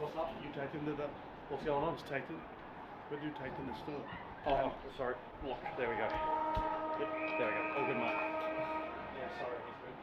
What's up? You taking the what's going on? It's taking. Where are you taking the stuff? Oh, sorry. Look, there we go. Yep, there we go. All good, mate. Yeah, sorry. He's good.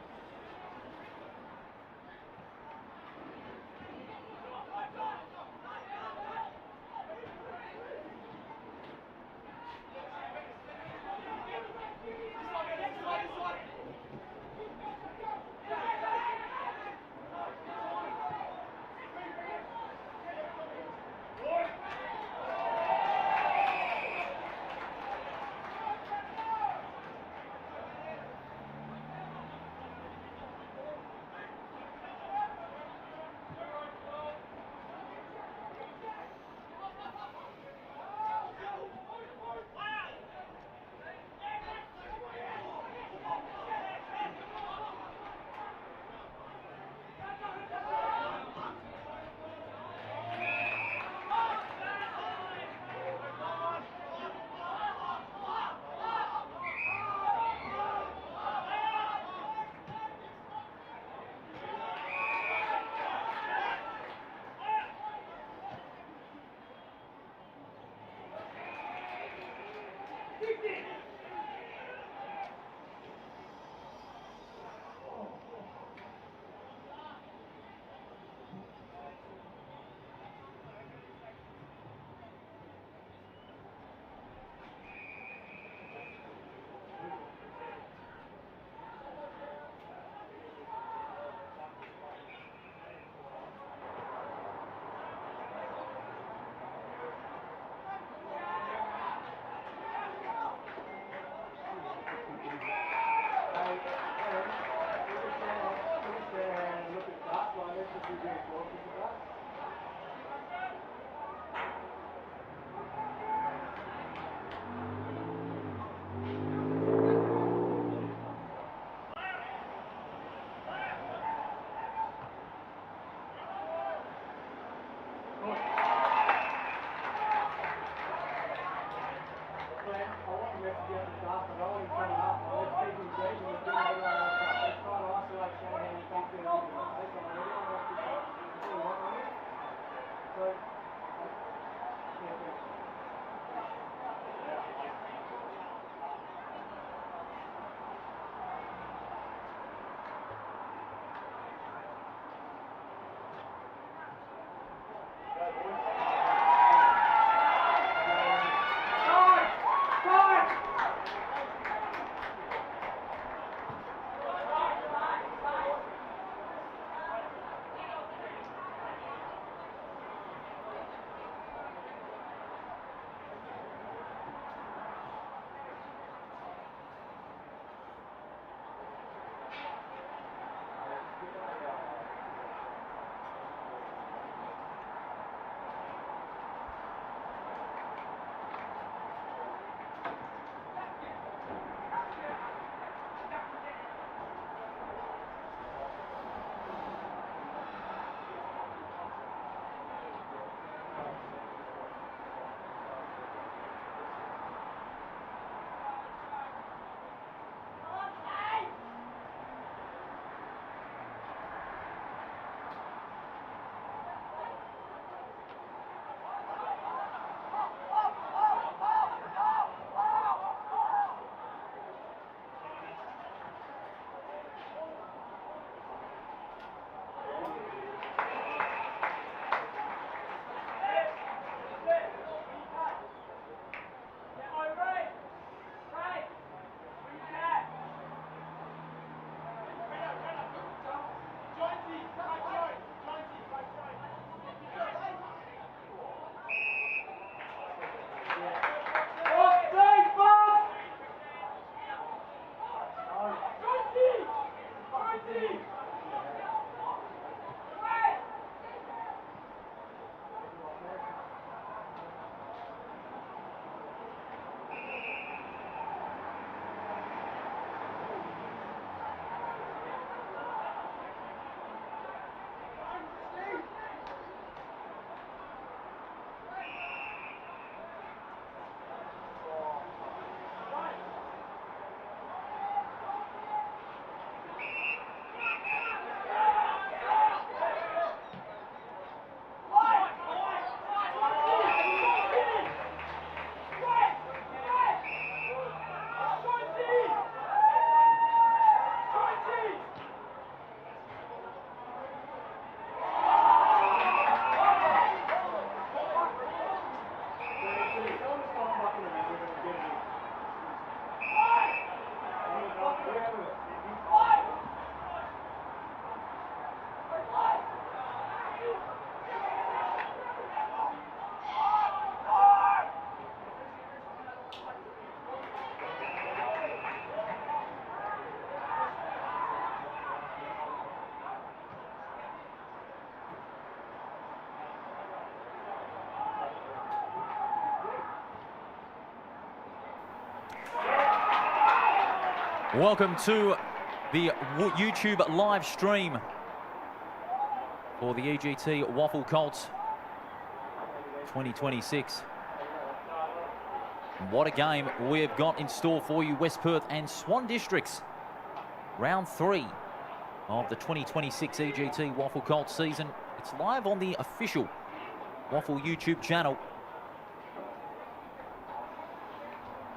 Welcome to the YouTube live stream for the EGT WAFL Colts 2026. What a game we've got in store for you, West Perth and Swan Districts. Round 3 of the 2026 EGT WAFL Colts season. It's live on the official WAFL YouTube channel.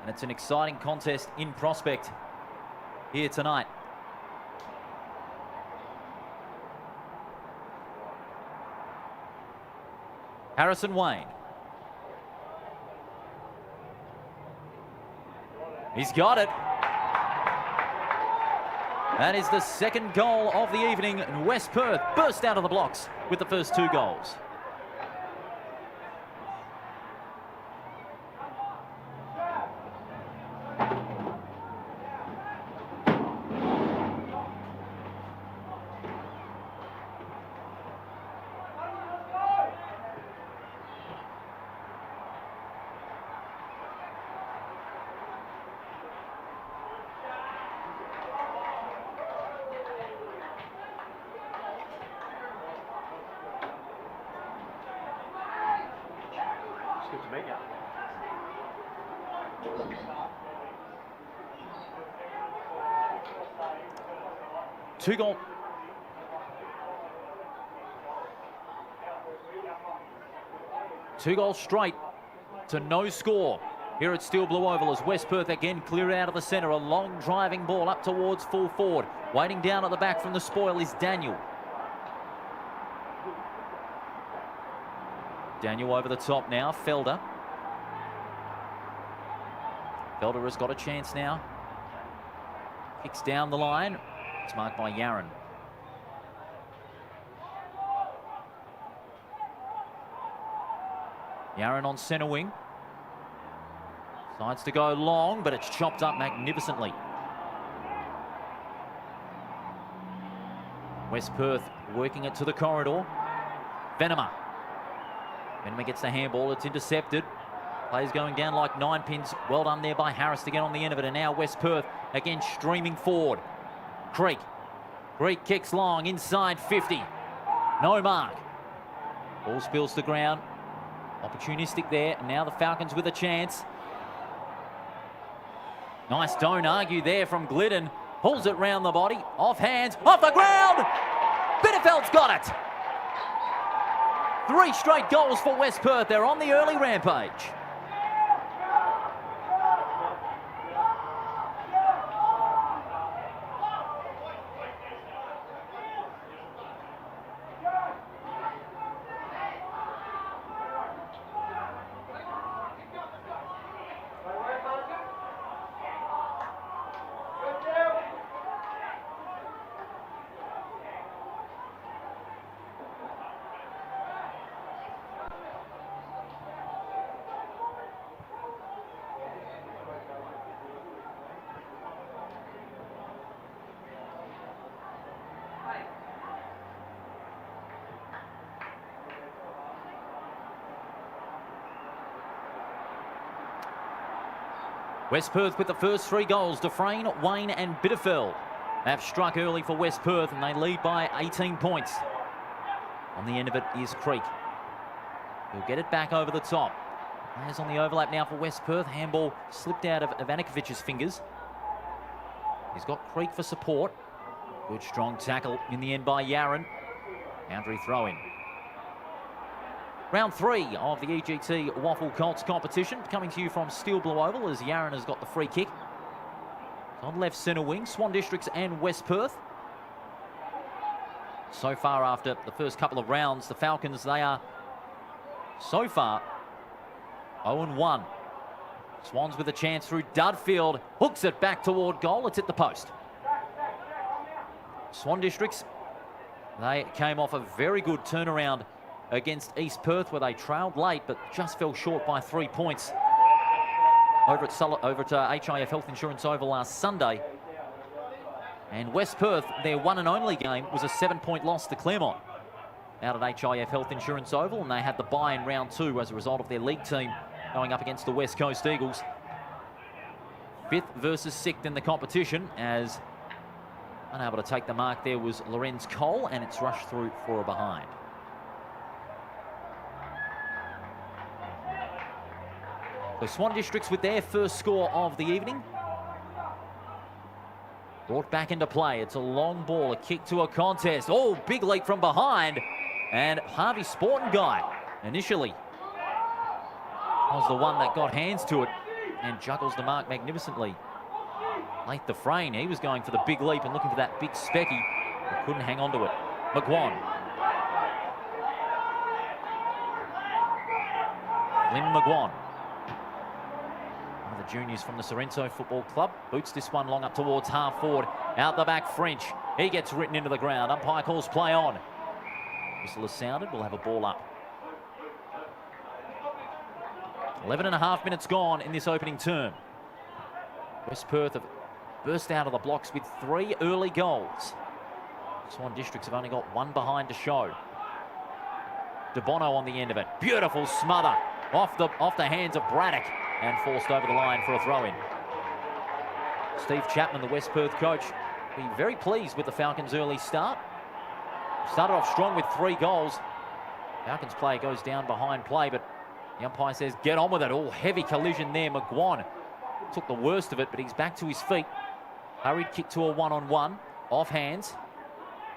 And it's an exciting contest in prospect here tonight. Harrison Wayne. He's got it. That is the second goal of the evening, and West Perth burst out of the blocks with the first 2 goals. Good to meet you. Two goals straight to no score here at Steel Blue Oval as West Perth again cleared out of the centre. A long driving ball up towards full forward. Waiting down at the back from the spoil is Daniel. Daniel over the top now, Felder. Felder has got a chance now. Kicks down the line. It's marked by Yaron. Yaron on centre wing. Decides to go long, but it's chopped up magnificently. West Perth working it to the corridor. Venema. Venema gets the handball, it's intercepted. Play's going down like 9 pins. Well done there by Harris to get on the end of it. And now West Perth again streaming forward. Creek kicks long, inside 50. No mark. Ball spills to ground. Opportunistic there. And now the Falcons with a chance. Nice don't argue there from Glidden. Pulls it round the body. Off hands, off the ground. Bitterfeld's got it. 3 straight goals for West Perth. They're on the early rampage. West Perth with the first 3 goals. Dufresne, Wayne and Bitterfeld have struck early for West Perth and they lead by 18 points. On the end of it is Creek. He'll get it back over the top. Players on the overlap now for West Perth. Handball slipped out of Ivanikovic's fingers. He's got Creek for support. Good strong tackle in the end by Yaron. Boundary throw in. Round 3 of the EGT WAFL Colts competition, coming to you from Steel Blue Oval as Yaron has got the free kick. On left centre wing, Swan Districts and West Perth. So far after the first couple of rounds, the Falcons, they are so far 0-1. Swans with a chance through Dudfield, hooks it back toward goal, it's at the post. Swan Districts, they came off a very good turnaround against East Perth where they trailed late but just fell short by 3 points over at HIF Health Insurance Oval last Sunday. And West Perth, their one and only game was a 7-point loss to Claremont out at HIF Health Insurance Oval, and they had the bye in round 2 as a result of their league team going up against the West Coast Eagles. 5th versus 6th in the competition, as unable to take the mark there was Lorenz Cole, and it's rushed through for a behind. So Swan Districts with their first score of the evening. Brought back into play. It's a long ball, a kick to a contest. Oh, big leap from behind. And Harvey Sporting Guy initially was the one that got hands to it and juggles the mark magnificently. Late Dufresne, he was going for the big leap and looking for that big specky, but couldn't hang on to it. McGuan. Lynn McGuan. One of the juniors from the Sorrento Football Club. Boots this one long up towards half forward. Out the back, French. He gets written into the ground. Umpire calls play on. Whistle is sounded. We'll have a ball up. 11.5 minutes gone in this opening term. West Perth have burst out of the blocks with 3 early goals. Swan Districts have only got 1 behind to show. De Bono on the end of it. Beautiful smother off the hands of Braddock and forced over the line for a throw-in. Steve Chapman, the West Perth coach, be very pleased with the Falcons' early start. Started off strong with 3 goals. Falcons player goes down behind play, but the umpire says get on with it. Oh, heavy collision there. McGuan took the worst of it, but he's back to his feet. Hurried kick to a one-on-one. Off hands.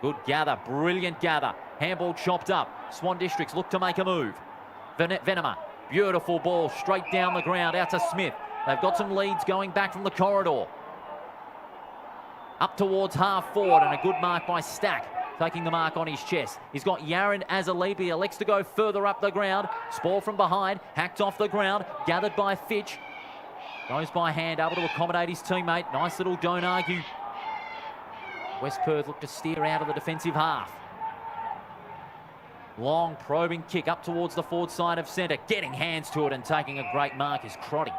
Good gather. Brilliant gather. Handball chopped up. Swan Districts look to make a move. Venema. Beautiful ball straight down the ground out to Smith. They've got some leads going back from the corridor. Up towards half forward, and a good mark by Stack. Taking the mark on his chest. He's got Yaron as a lead, but he elects to go further up the ground. Spall from behind, hacked off the ground, gathered by Fitch. Goes by hand, able to accommodate his teammate. Nice little don't argue. West Perth look to steer out of the defensive half. Long probing kick up towards the forward side of centre. Getting hands to it and taking a great mark is Crotty.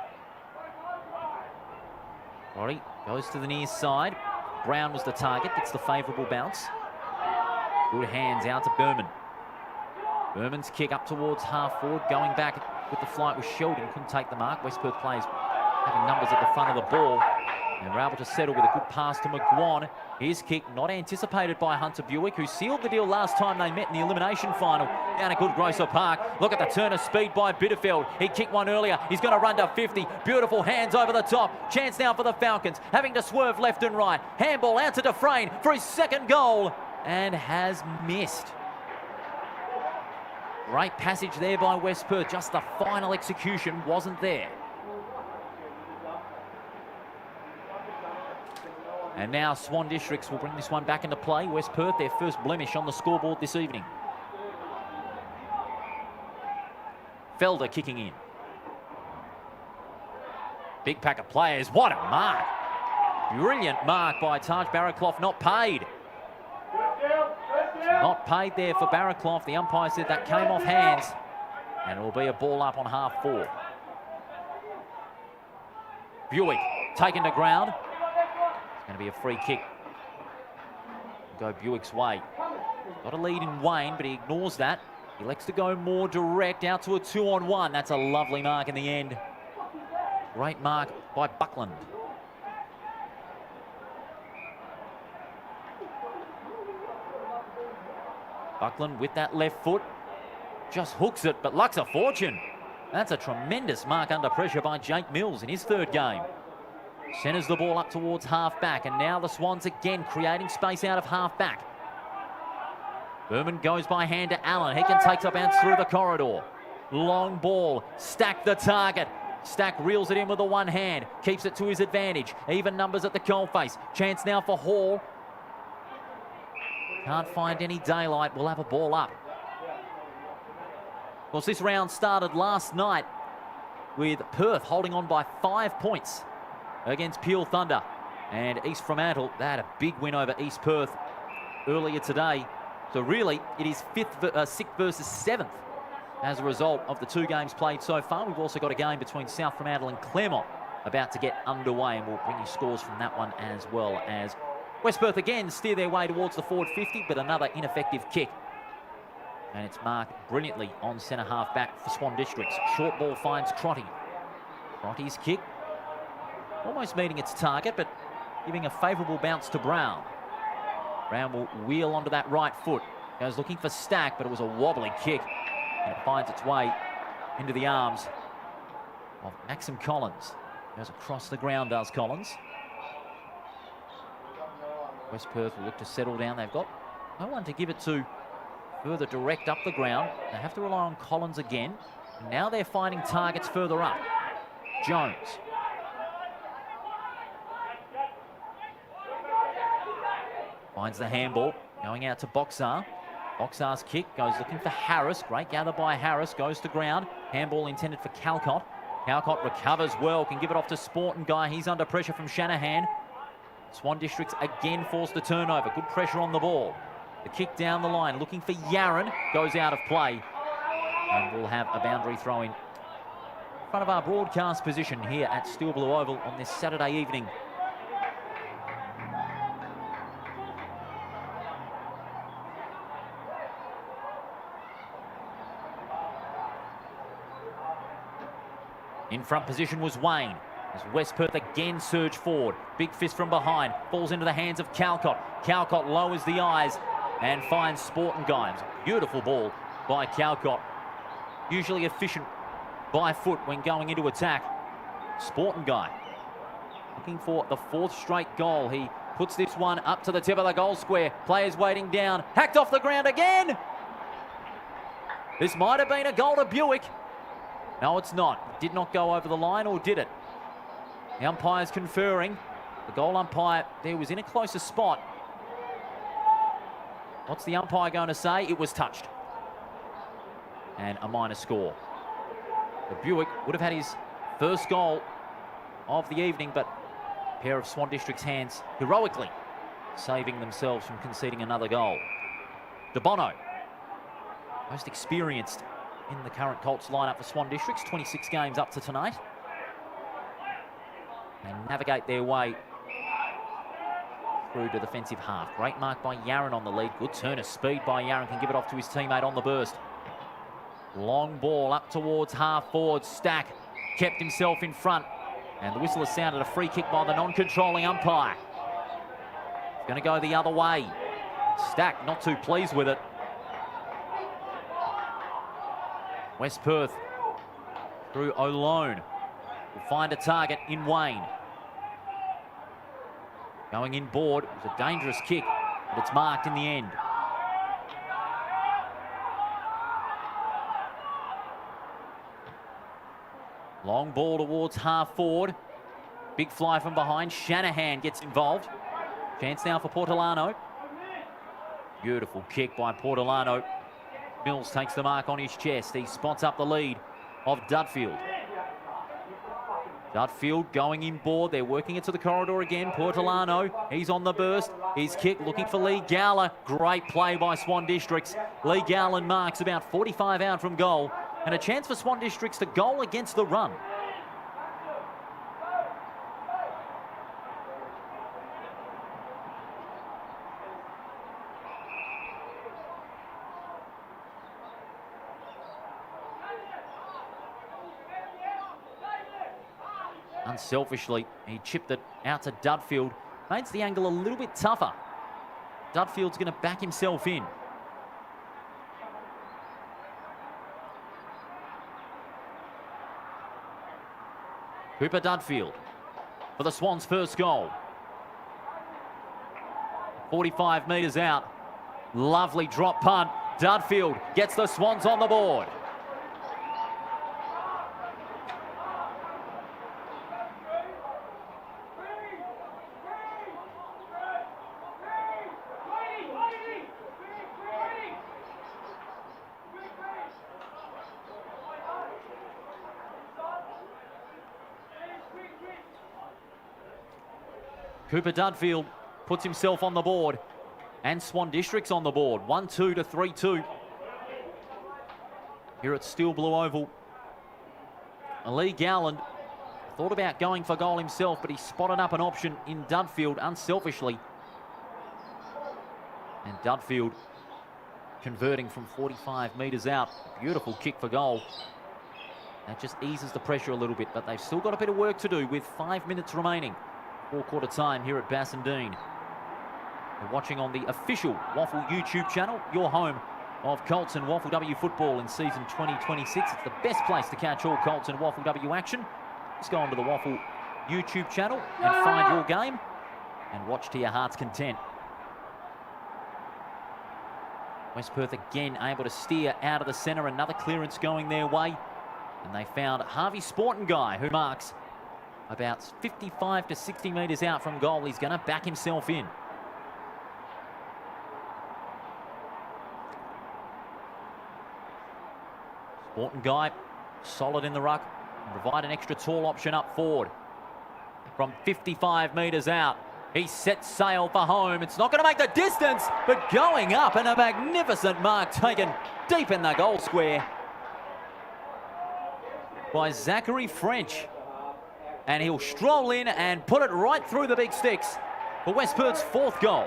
Crotty goes to the near side. Brown was the target, gets the favourable bounce. Good hands out to Berman. Berman's kick up towards half forward, going back with the flight was Sheldon, couldn't take the mark. West Perth players having numbers at the front of the ball, and were able to settle with a good pass to McGuan. His kick not anticipated by Hunter Buick, who sealed the deal last time they met in the elimination final down at Good Grosser Park. Look at the turn of speed by Bitterfield. He kicked one earlier. He's going to run to 50. Beautiful hands over the top. Chance now for the Falcons, having to swerve left and right. Handball out to Dufresne for his 2nd goal, and has missed. Great passage there by West Perth. Just the final execution wasn't there. And now Swan Districts will bring this one back into play. West Perth, their first blemish on the scoreboard this evening. Felder kicking in. Big pack of players. What a mark. Brilliant mark by Taj Barraclough, not paid. Not paid there for Barraclough. The umpire said that came off hands, and it will be a ball up on half forward. Buick taken to ground. It's going to be a free kick. Go Buick's way. Got a lead in Wayne, but he ignores that. He elects to go more direct out to a 2-on-1. That's a lovely mark in the end. Great mark by Buckland. Buckland with that left foot, just hooks it, but luck's a fortune. That's a tremendous mark under pressure by Jake Mills in his 3rd game. Centres the ball up towards half-back, and now the Swans again creating space out of half-back. Berman goes by hand to Allen. He can take a bounce through the corridor. Long ball, Stack the target. Stack reels it in with the one hand, keeps it to his advantage. Even numbers at the coalface. Chance now for Hall. Can't find any daylight. We'll have a ball up. Of course, this round started last night with Perth holding on by 5 points against Peel Thunder. And East Fremantle, they had a big win over East Perth earlier today. So really, it is 6th versus 7th as a result of the 2 games played so far. We've also got a game between South Fremantle and Claremont about to get underway, and we'll bring you scores from that one as well. As West Perth again steer their way towards the forward 50, but another ineffective kick. And it's marked brilliantly on centre half back for Swan Districts. Short ball finds Crotty. Crotty's kick almost meeting its target, but giving a favourable bounce to Brown. Brown will wheel onto that right foot. Goes looking for Stack, but it was a wobbly kick. And it finds its way into the arms of Maxim Collins. Goes across the ground, does Collins. West Perth will look to settle down. They've got no one to give it to further direct up the ground. They have to rely on Collins again. And now they're finding targets further up. Jones. Finds the handball, going out to Boxar. Boxar's kick goes looking for Harris. Great gather by Harris, goes to ground. Handball intended for Calcott. Calcott recovers well, can give it off to Sporting Guy. He's under pressure from Shanahan. Swan Districts again forced a turnover. Good pressure on the ball. The kick down the line, looking for Yaron. Goes out of play. And we'll have a boundary throw in front of our broadcast position here at Steel Blue Oval on this Saturday evening. In front position was Wayne. As West Perth again surge forward. Big fist from behind. Falls into the hands of Calcott. Calcott lowers the eyes and finds Sporting Guy. Beautiful ball by Calcott. Usually efficient by foot when going into attack. Sporting Guy looking for the 4th straight goal. He puts this one up to the tip of the goal square. Players waiting down. Hacked off the ground again. This might have been a goal to Buick. No, it's not. Did not go over the line, or did it? The umpire's conferring. The goal umpire there was in a closer spot. What's the umpire going to say? It was touched. And a minor score. The Buick would have had his first goal of the evening, but a pair of Swan District's hands heroically saving themselves from conceding another goal. De Bono, most experienced in the current Colts lineup for Swan Districts, 26 games up to tonight. They navigate their way through to defensive half. Great mark by Yaron on the lead. Good turn of speed by Yaron. Can give it off to his teammate on the burst. Long ball up towards half forward. Stack kept himself in front. And the whistle has sounded a free kick by the non-controlling umpire. It's going to go the other way. Stack not too pleased with it. West Perth through O'Lone will find a target in Wayne. Going in board. It was a dangerous kick, but it's marked in the end. Long ball towards half forward. Big fly from behind. Shanahan gets involved. Chance now for Portolano. Beautiful kick by Portolano. Mills takes the mark on his chest. He spots up the lead of Dudfield. Dudfield going in board. They're working it to the corridor again. Portolano, he's on the burst. His kick looking for Lee Gowler. Great play by Swan Districts. Lee Gowler marks about 45 out from goal. And a chance for Swan Districts to goal against the run. Unselfishly, he chipped it out to Dudfield. Makes the angle a little bit tougher. Dudfield's going to back himself in. Cooper Dudfield for the Swans' first goal. 45 metres out. Lovely drop punt. Dudfield gets the Swans on the board. Cooper Dudfield puts himself on the board and Swan Districts on the board. 1-2 to 3-2 here at Steel Blue Oval. Lee Gowland thought about going for goal himself, but he spotted up an option in Dudfield unselfishly. And Dudfield converting from 45 metres out. Beautiful kick for goal. That just eases the pressure a little bit, but they've still got a bit of work to do with 5 minutes remaining. Four-quarter time here at Bassendean. You're watching on the official WAFL YouTube channel, your home of Colts and WAFL W football in season 2026. It's the best place to catch all Colts and WAFL W action. Just go onto the WAFL YouTube channel and find your game and watch to your heart's content. West Perth again able to steer out of the centre. Another clearance going their way. And they found Harvey Sportenguy, who marks about 55 to 60 metres out from goal. He's going to back himself in. Sportenguy, solid in the ruck. Provide an extra tall option up forward. From 55 metres out, he sets sail for home. It's not going to make the distance, but going up, and a magnificent mark taken deep in the goal square by Zachary French. And he'll stroll in and put it right through the big sticks for West Perth's fourth goal.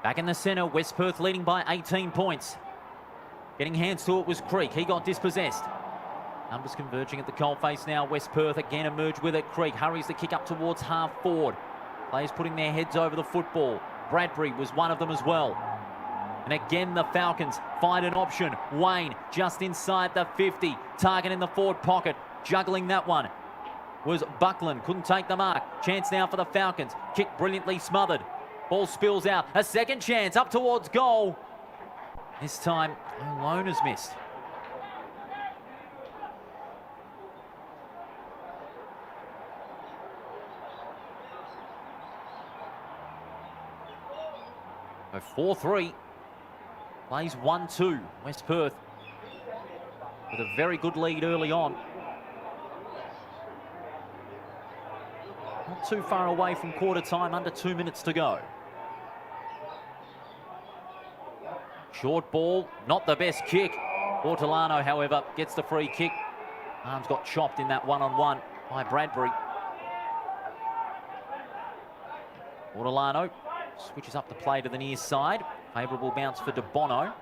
Back in the centre, West Perth leading by 18 points. Getting hands to it was Creek. He got dispossessed. Numbers converging at the coalface now. West Perth again emerge with it. Creek hurries the kick up towards half forward. Players putting their heads over the football. Bradbury was one of them as well. And again the Falcons find an option. Wayne just inside the 50. Target in the forward pocket. Juggling that one was Buckland. Couldn't take the mark. Chance now for the Falcons. Kick brilliantly smothered. Ball spills out. A second chance up towards goal. This time, Malone has missed. So 4-3. Plays 1-2. West Perth with a very good lead early on. Not too far away from quarter time, under 2 minutes to go. Short ball, not the best kick. Ortolano, however, gets the free kick. Arms got chopped in that one-on-one by Bradbury. Ortolano switches up the play to the near side. Favourable bounce for De Bono.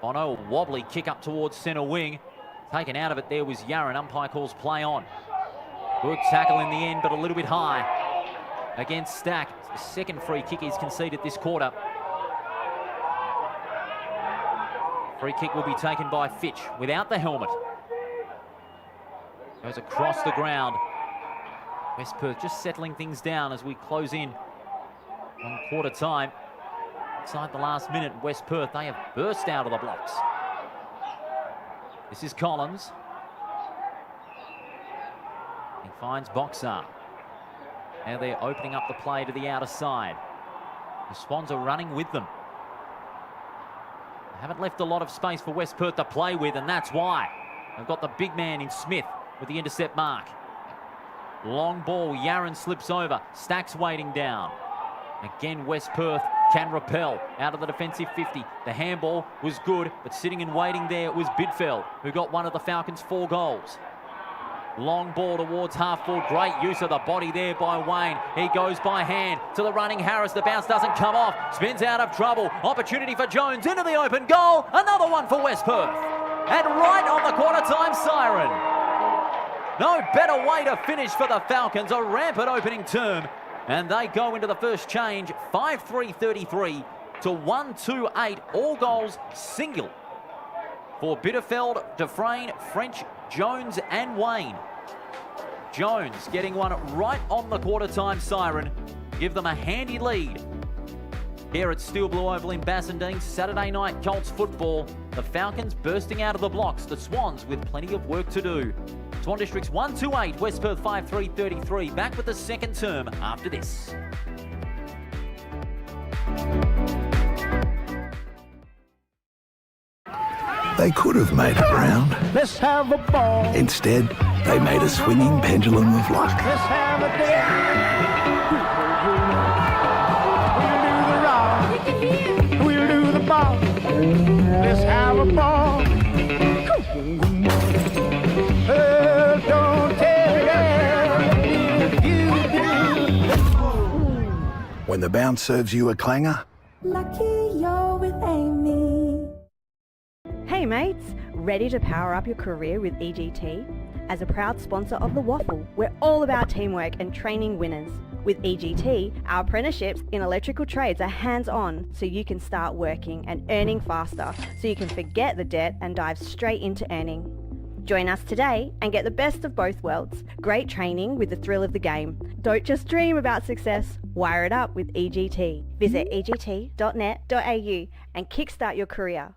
Bono, a wobbly kick up towards centre wing. Taken out of it there was Yaron. Umpire calls play on. Good tackle in the end, but a little bit high against Stack. The second free kick he's conceded this quarter. Free kick will be taken by Fitch without the helmet. Goes across the ground. West Perth just settling things down as we close in on quarter time. Inside the last minute, West Perth, they have burst out of the blocks. This is Collins. He finds Boxer. Now they're opening up the play to the outer side. The Swans are running with them. They haven't left a lot of space for West Perth to play with, and that's why. They've got the big man in Smith with the intercept mark. Long ball, Yaron slips over. Stack's waiting down. Again, West Perth can repel out of the defensive 50. The handball was good, but sitting and waiting there was Bidfeld, who got one of the Falcons' 4 goals. Long ball towards half forward. Great use of the body there by Wayne. He goes by hand to the running Harris. The bounce doesn't come off. Spins out of trouble. Opportunity for Jones into the open goal. Another one for West Perth. And right on the quarter-time siren. No better way to finish for the Falcons. A rampant opening term. And they go into the first change. 5-3-33 to 1-2-8. All goals single for Bitterfeld, Dufresne, French, Jones and Wayne. Jones getting one right on the quarter-time siren. Give them a handy lead Here at Steel Blue Oval in Bassendean, Saturday night Colts football. The Falcons bursting out of the blocks, the Swans with plenty of work to do. Swan Districts 128, West Perth 5-3-33. Back with the second term after this. They could have made it round. Let's have a ball. Instead, they made a swinging pendulum of luck. Let's have a dance. We'll do the rock. We'll do the ball. Let's have a ball. Don't tell me. When the bounce serves you a clanger, Lucky you're with Amy. Hey mates, ready to power up your career with EGT? As a proud sponsor of the WAFL, we're all about teamwork and training winners. With EGT, our apprenticeships in electrical trades are hands-on, so you can start working and earning faster, so you can forget the debt and dive straight into earning. Join us today and get the best of both worlds. Great training with the thrill of the game. Don't just dream about success, wire it up with EGT. Visit egt.net.au and kickstart your career.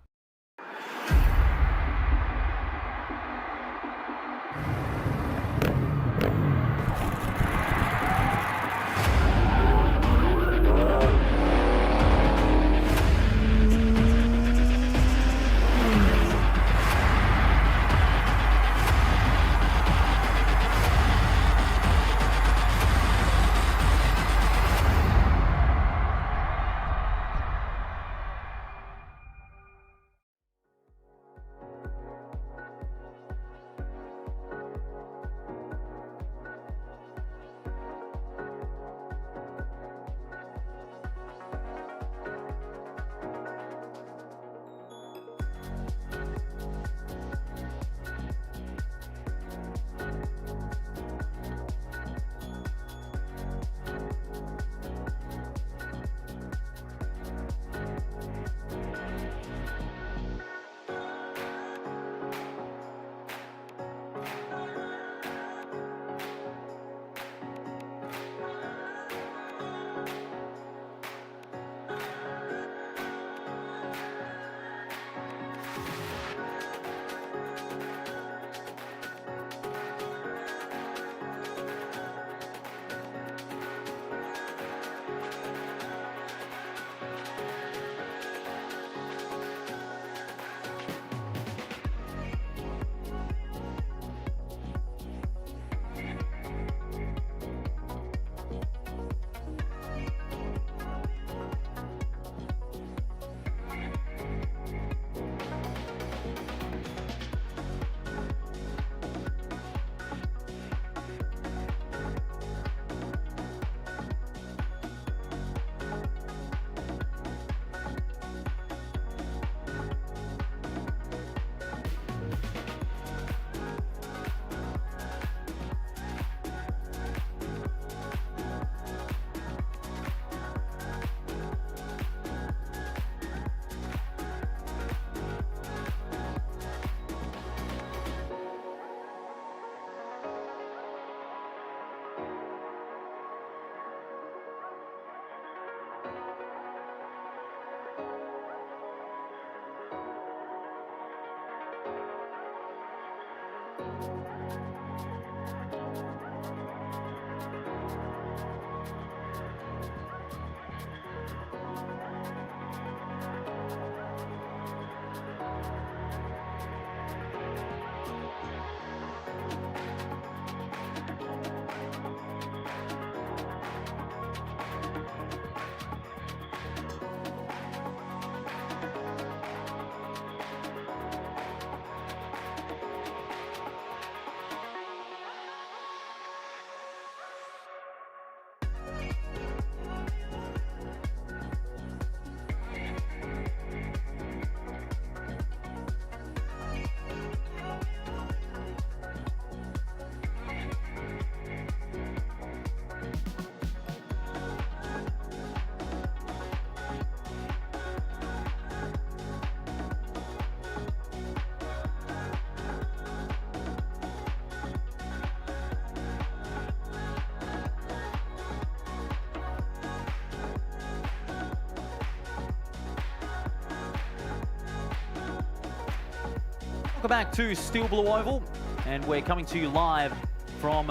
Welcome back to Steel Blue Oval, and we're coming to you live from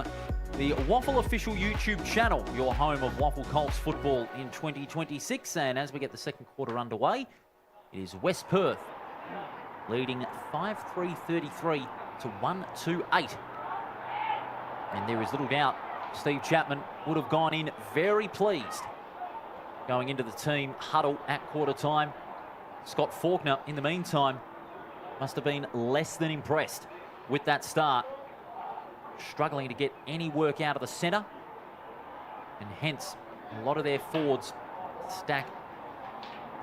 the WAFL official YouTube channel, your home of WAFL Colts football in 2026. And as we get the second quarter underway, it is West Perth leading 5-3-33 to 1-2-8. And there is little doubt Steve Chapman would have gone in very pleased going into the team huddle at quarter time. Scott Faulkner, in the meantime, must have been less than impressed with that start, struggling to get any work out of the centre, and hence a lot of their forwards stack.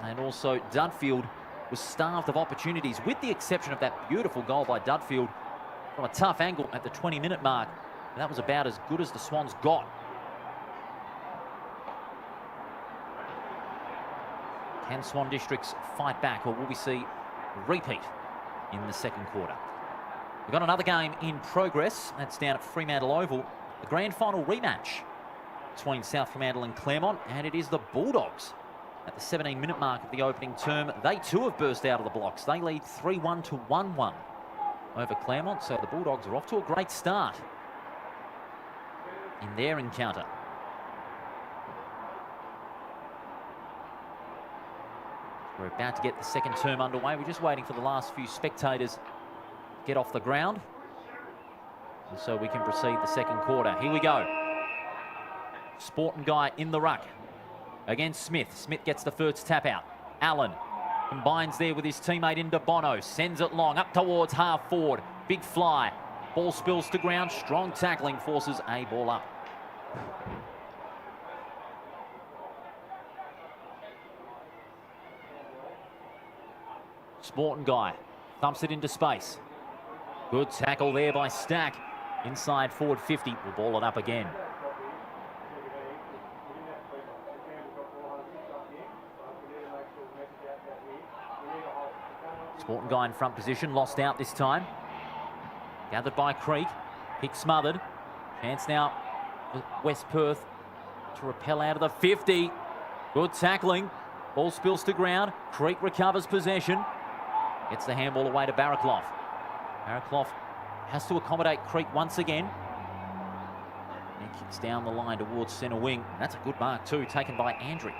And also Dudfield was starved of opportunities, with the exception of that beautiful goal by Dudfield from a tough angle at the 20-minute mark. And that was about as good as the Swans got. Can Swan Districts fight back, or will we see a repeat in the second quarter? We've got another game in progress. That's down at Fremantle Oval. The grand final rematch between South Fremantle and Claremont, and it is the Bulldogs at the 17-minute mark of the opening term. They too have burst out of the blocks. They lead 3-1 to 1-1 over Claremont, so the Bulldogs are off to a great start in their encounter. We're about to get the second term underway. We're just waiting for the last few spectators to get off the ground, and so we can proceed the second quarter. Here we go. Sporting Guy in the ruck against Smith. Smith gets the first tap out. Allen combines there with his teammate into Bono. Sends it long up towards half forward. Big fly. Ball spills to ground. Strong tackling forces a ball up. Sporting Guy thumps it into space. Good tackle there by Stack. Inside forward 50. Will ball it up again. Sporting Guy in front position. Lost out this time. Gathered by Creek. Pick smothered. Chance now for West Perth to repel out of the 50. Good tackling. Ball spills to ground. Creek recovers possession. Gets the handball away to Barraclough. Barraclough has to accommodate Creek once again. And kicks down the line towards centre wing. That's a good mark too, taken by Andrich.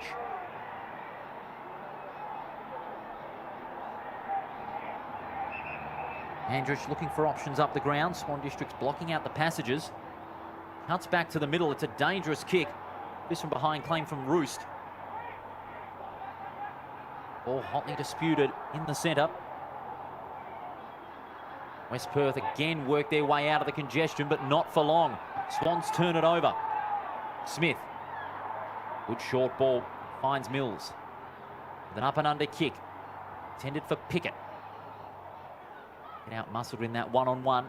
Andrich looking for options up the ground. Swan District's blocking out the passages. Cuts back to the middle. It's a dangerous kick. This from behind, claim from Roost. Ball hotly disputed in the centre. West Perth again work their way out of the congestion, but not for long. Swans turn it over. Smith. Good short ball. Finds Mills. With an up and under kick. Intended for Pickett. Get out muscled in that one-on-one.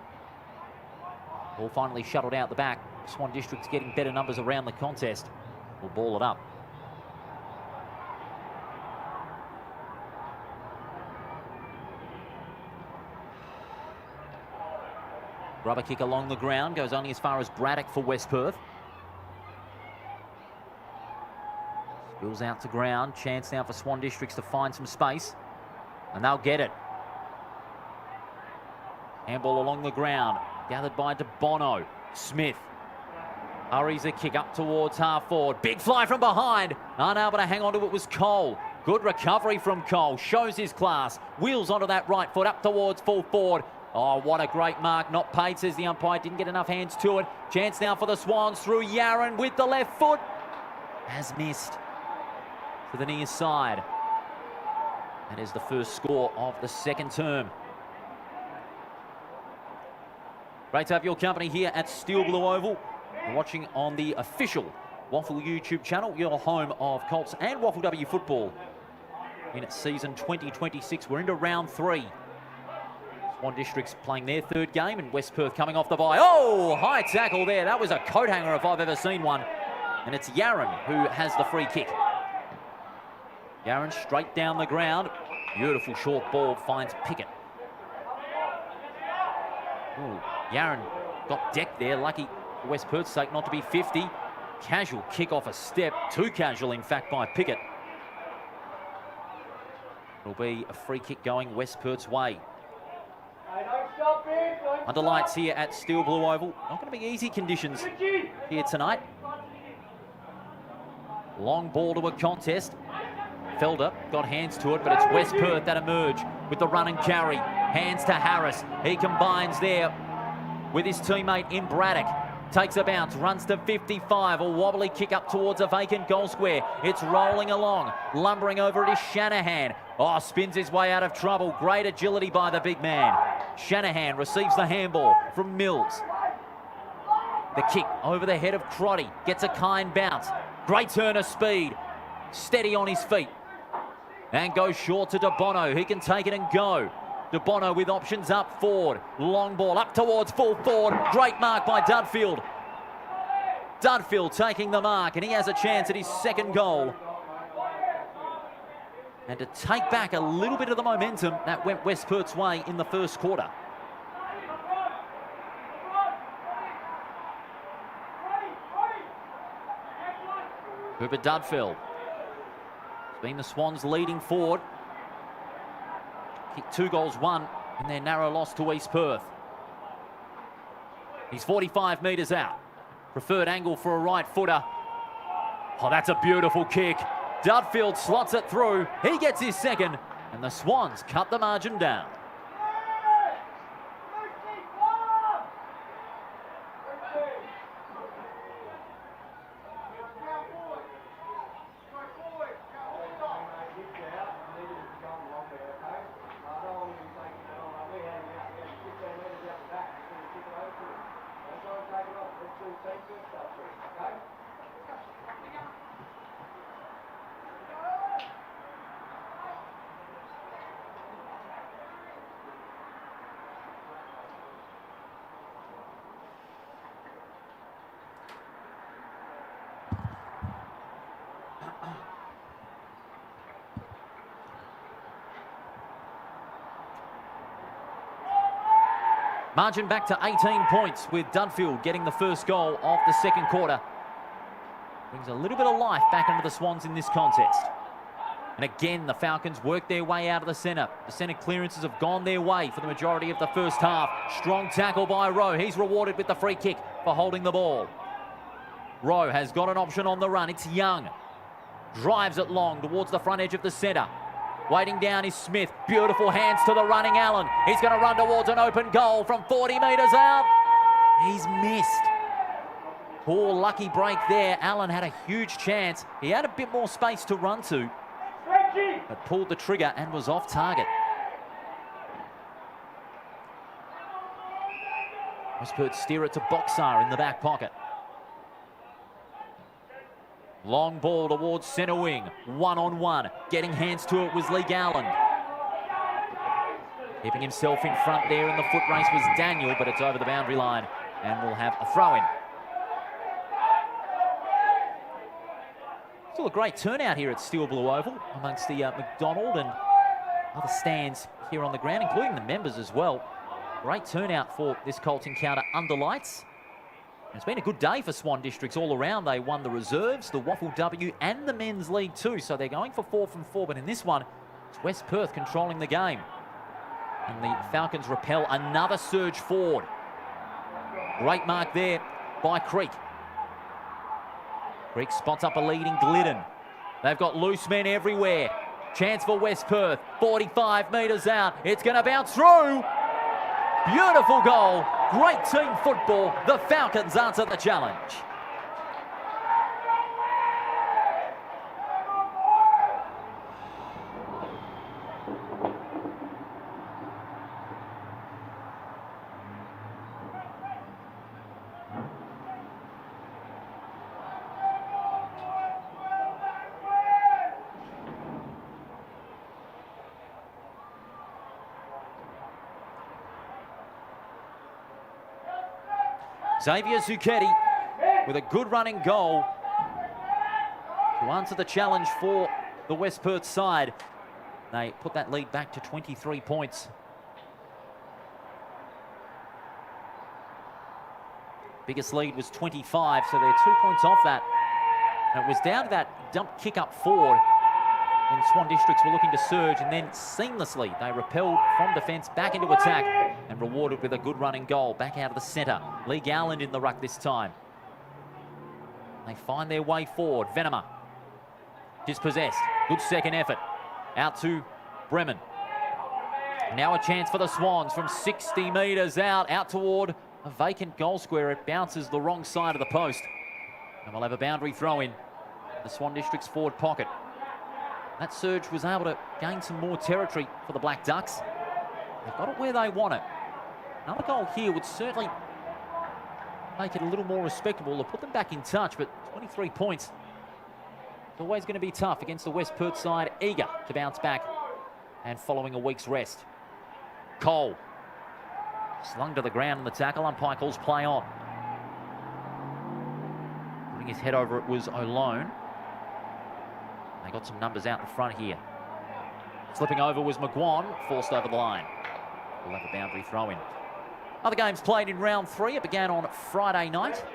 Ball finally shuttled out the back. Swan District's getting better numbers around the contest. We'll ball it up. Rubber kick along the ground, goes only as far as Braddock for West Perth. Spills out to ground. Chance now for Swan Districts to find some space. And they'll get it. Handball along the ground. Gathered by DeBono. Smith hurries a kick up towards half forward. Big fly from behind. Unable to hang on to it was Cole. Good recovery from Cole. Shows his class. Wheels onto that right foot up towards full forward. Oh, what a great mark. Not paid, says the umpire. Didn't get enough hands to it. Chance now for the Swans through Yaron with the left foot. Has missed to the near side. That is the first score of the second term. Great to have your company here at Steel Blue Oval. You're watching on the official WAFL YouTube channel, your home of Colts and WAFL W football in season 2026. We're into round 3. Swan District's playing their third game, and West Perth coming off the bye. Oh, high tackle there. That was a coat hanger if I've ever seen one. And it's Yaron who has the free kick. Yaron straight down the ground. Beautiful short ball, finds Pickett. Ooh, Yaron got decked there. Lucky for West Perth's sake not to be 50. Casual kick off a step. Too casual, in fact, by Pickett. It'll be a free kick going West Perth's way. Under lights here at Steel Blue Oval. Not going to be easy conditions here tonight. Long ball to a contest. Felder got hands to it, but it's West Perth that emerge with the run and carry. Hands to Harris. He combines there with his teammate in Braddock. Takes a bounce, runs to 55. A wobbly kick up towards a vacant goal square. It's rolling along. Lumbering over it is Shanahan. Oh, spins his way out of trouble. Great agility by the big man. Shanahan receives the handball from Mills. The kick over the head of Crotty. Gets a kind bounce. Great turn of speed. Steady on his feet. And goes short to De Bono. He can take it and go. De Bono with options up forward. Long ball up towards full forward. Great mark by Dudfield. Dudfield taking the mark, and he has a chance at his second goal. And to take back a little bit of the momentum that went West Perth's way in the first quarter. Cooper Dudfield. It's been the Swans leading forward. Kicked 2 goals, 1 in their narrow loss to East Perth. He's 45 metres out. Preferred angle for a right footer. Oh, that's a beautiful kick. Dudfield slots it through. He gets his second, and the Swans cut the margin down. Margin back to 18 points with Dudfield getting the first goal of the second quarter. Brings a little bit of life back into the Swans in this contest. And again, the Falcons work their way out of the centre. The centre clearances have gone their way for the majority of the first half. Strong tackle by Rowe. He's rewarded with the free kick for holding the ball. Rowe has got an option on the run. It's Young. Drives it long towards the front edge of the centre. Waiting down is Smith. Beautiful hands to the running Allen. He's going to run towards an open goal from 40 metres out. He's missed. Poor lucky break there. Allen had a huge chance. He had a bit more space to run to, but pulled the trigger and was off target. West Perth steer it to Boxar in the back pocket. Long ball towards centre wing. 1-on-1. Getting hands to it was Lee Garland. Keeping himself in front there in the foot race was Daniel, but it's over the boundary line and we'll have a throw in. Still a great turnout here at Steel Blue Oval amongst the McDonald and other stands here on the ground, including the members as well. Great turnout for this Colts encounter under lights. It's been a good day for Swan Districts all around. They won the reserves, the WAFL W and the Men's League too. So they're going for 4 from 4. But in this one, it's West Perth controlling the game. And the Falcons repel another surge forward. Great mark there by Creek. Creek spots up a leading Glidden. They've got loose men everywhere. Chance for West Perth. 45 metres out. It's going to bounce through. Beautiful goal. Great team football. The Falcons answer the challenge. Xavier Zucchetti with a good running goal to answer the challenge for the West Perth side. They put that lead back to 23 points. Biggest lead was 25, so they're 2 points off that. And it was down to that dump kick up forward when Swan Districts were looking to surge, and then seamlessly they repelled from defence back into attack. and rewarded with a good running goal. Back out of the centre. Lee Garland in the ruck this time. They find their way forward. Venema dispossessed. Good second effort. Out to Bremen. Now a chance for the Swans from 60 metres out toward a vacant goal square. It bounces the wrong side of the post. And we'll have a boundary throw in the Swan District's forward pocket. That surge was able to gain some more territory for the Black Ducks. They've got it where they want it. Another goal here would certainly make it a little more respectable to put them back in touch, but 23 points is always going to be tough against the West Perth side, eager to bounce back and following a week's rest. Cole slung to the ground in the tackle. Umpire calls play on. Putting his head over it was O'Lone. They got some numbers out in front here. Slipping over was McGuan, forced over the line. We'll have a boundary throw in. Other games played in round 3. It began on Friday night.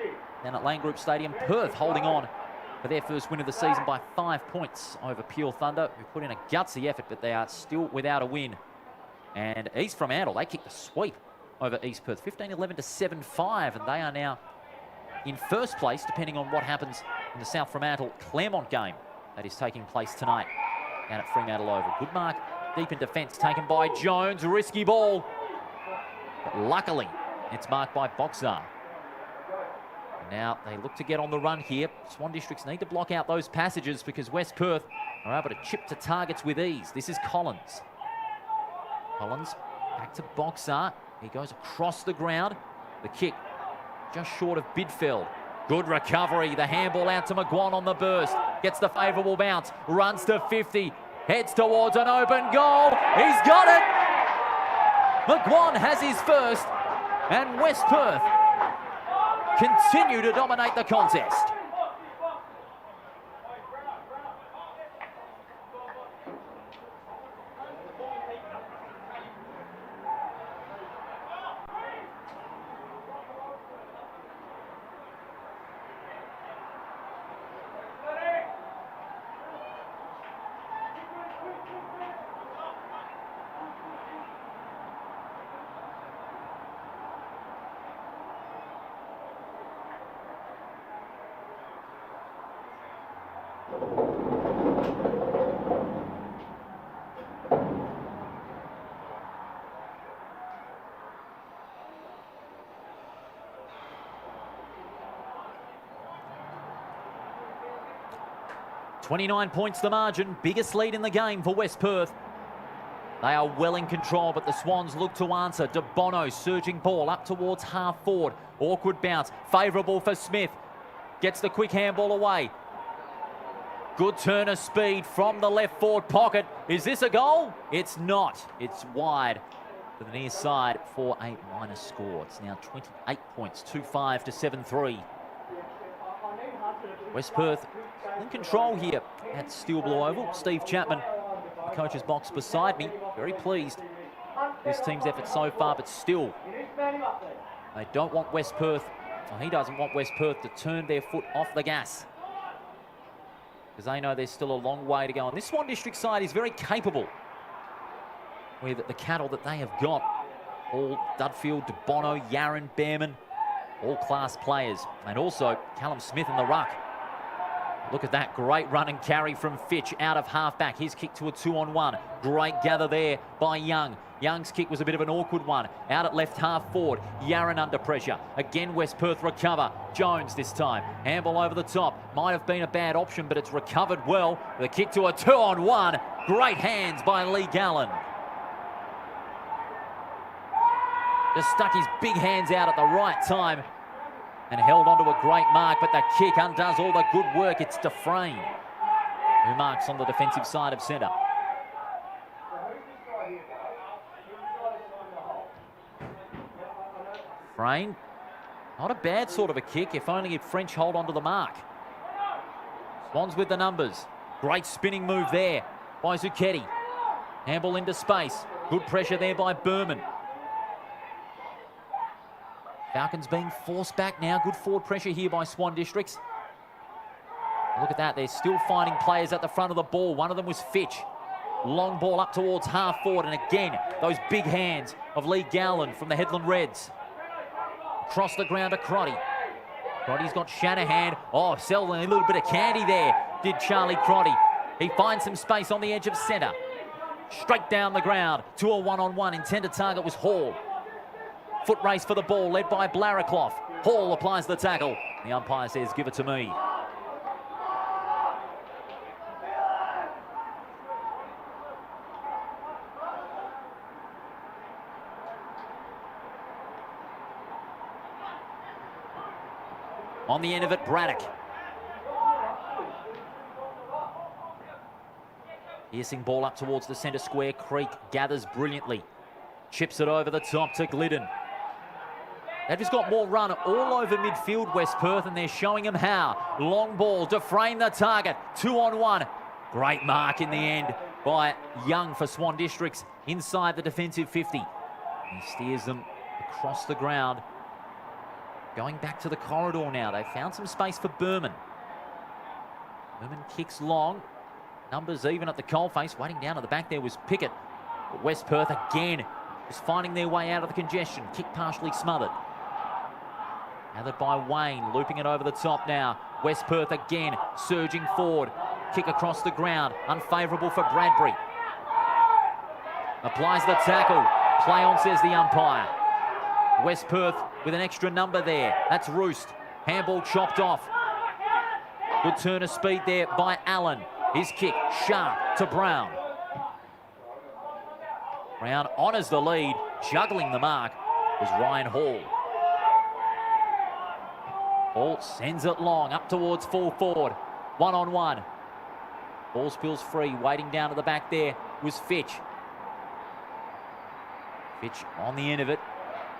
Then at Lane Group Stadium, Perth holding on for their first win of the season by 5 points over Pure Thunder, who put in a gutsy effort, but they are still without a win. And East Fremantle, they kicked a sweep over East Perth, 15-11 to 7-5, and they are now in first place, depending on what happens in the South Fremantle-Claremont game that is taking place tonight down at Fremantle Oval. Good mark deep in defence, taken by Jones. Risky ball. But luckily, it's marked by Boxar. Now they look to get on the run here. Swan Districts need to block out those passages because West Perth are able to chip to targets with ease. This is Collins. Collins back to Boxar. He goes across the ground. The kick just short of Bidfeld. Good recovery. The handball out to McGuan on the burst. Gets the favourable bounce. Runs to 50. Heads towards an open goal. He's got it. McGuan has his first. And West Perth continue to dominate the contest. .29 points the margin, biggest lead in the game for West Perth. They are well in control, but the Swans look to answer. De Bono surging ball up towards half forward. Awkward bounce, favourable for Smith. Gets the quick handball away. Good turn of speed from the left forward pocket. Is this a goal? It's not. It's wide to the near side for a minor score. It's now 28 points, 2-5 to 7-3. West Perth in control here at Steel Blue Oval. Steve Chapman, the coach's box beside me, very pleased with this team's effort so far, but still, they don't want West Perth, or he doesn't want West Perth to turn their foot off the gas, because they know there's still a long way to go. And this Swan District side is very capable with the cattle that they have got. All Dudfield, De Bono, Yaron, Behrman, all class players. And also Callum Smith in the ruck. Look at that, great run and carry from Fitch out of half-back. His kick to a 2-on-1. Great gather there by Young. Young's kick was a bit of an awkward one. Out at left half forward. Yaron under pressure. Again, West Perth recover. Jones this time. Handball over the top. Might have been a bad option, but it's recovered well. The kick to a 2-on-1. Great hands by Lee Gallen. Just stuck his big hands out at the right time and held onto a great mark, but the kick undoes all the good work. It's Dufresne who marks on the defensive side of centre. Dufresne, not a bad sort of a kick, if only if French hold onto the mark. Swans with the numbers. Great spinning move there by Zucchetti. Handball into space. Good pressure there by Berman. Falcons being forced back now. Good forward pressure here by Swan Districts. Look at that. They're still finding players at the front of the ball. One of them was Fitch. Long ball up towards half forward, and again, those big hands of Lee Gowland from the Headland Reds. Across the ground to Crotty. Crotty's got Shanahan. Oh, selling a little bit of candy there, did Charlie Crotty. He finds some space on the edge of centre. Straight down the ground to a one-on-one. Intended target was Hall. Foot race for the ball, led by Blariclough. Hall applies the tackle. The umpire says, give it to me. On the end of it, Braddock. Piercing ball up towards the centre square. Creek gathers brilliantly. Chips it over the top to Glidden. They've just got more run all over midfield, West Perth, and they're showing them how. Long ball to frame the target. 2-on-1. Great mark in the end by Young for Swan Districts inside the defensive 50. He steers them across the ground. Going back to the corridor now. They found some space for Berman. Berman kicks long. Numbers even at the coalface. Waiting down at the back there was Pickett. But West Perth again is finding their way out of the congestion. Kick partially smothered. Gathered by Wayne. Looping it over the top now. West Perth again surging forward. Kick across the ground. Unfavourable for Bradbury. Applies the tackle. Play on, says the umpire. West Perth with an extra number there. That's Roost. Handball chopped off. Good turn of speed there by Allen. His kick sharp to Brown. Brown honours the lead. Juggling the mark was Ryan Hall. Hall sends it long up towards full forward. 1-on-1. Ball spills free. Waiting down at the back there was Fitch. Fitch on the end of it.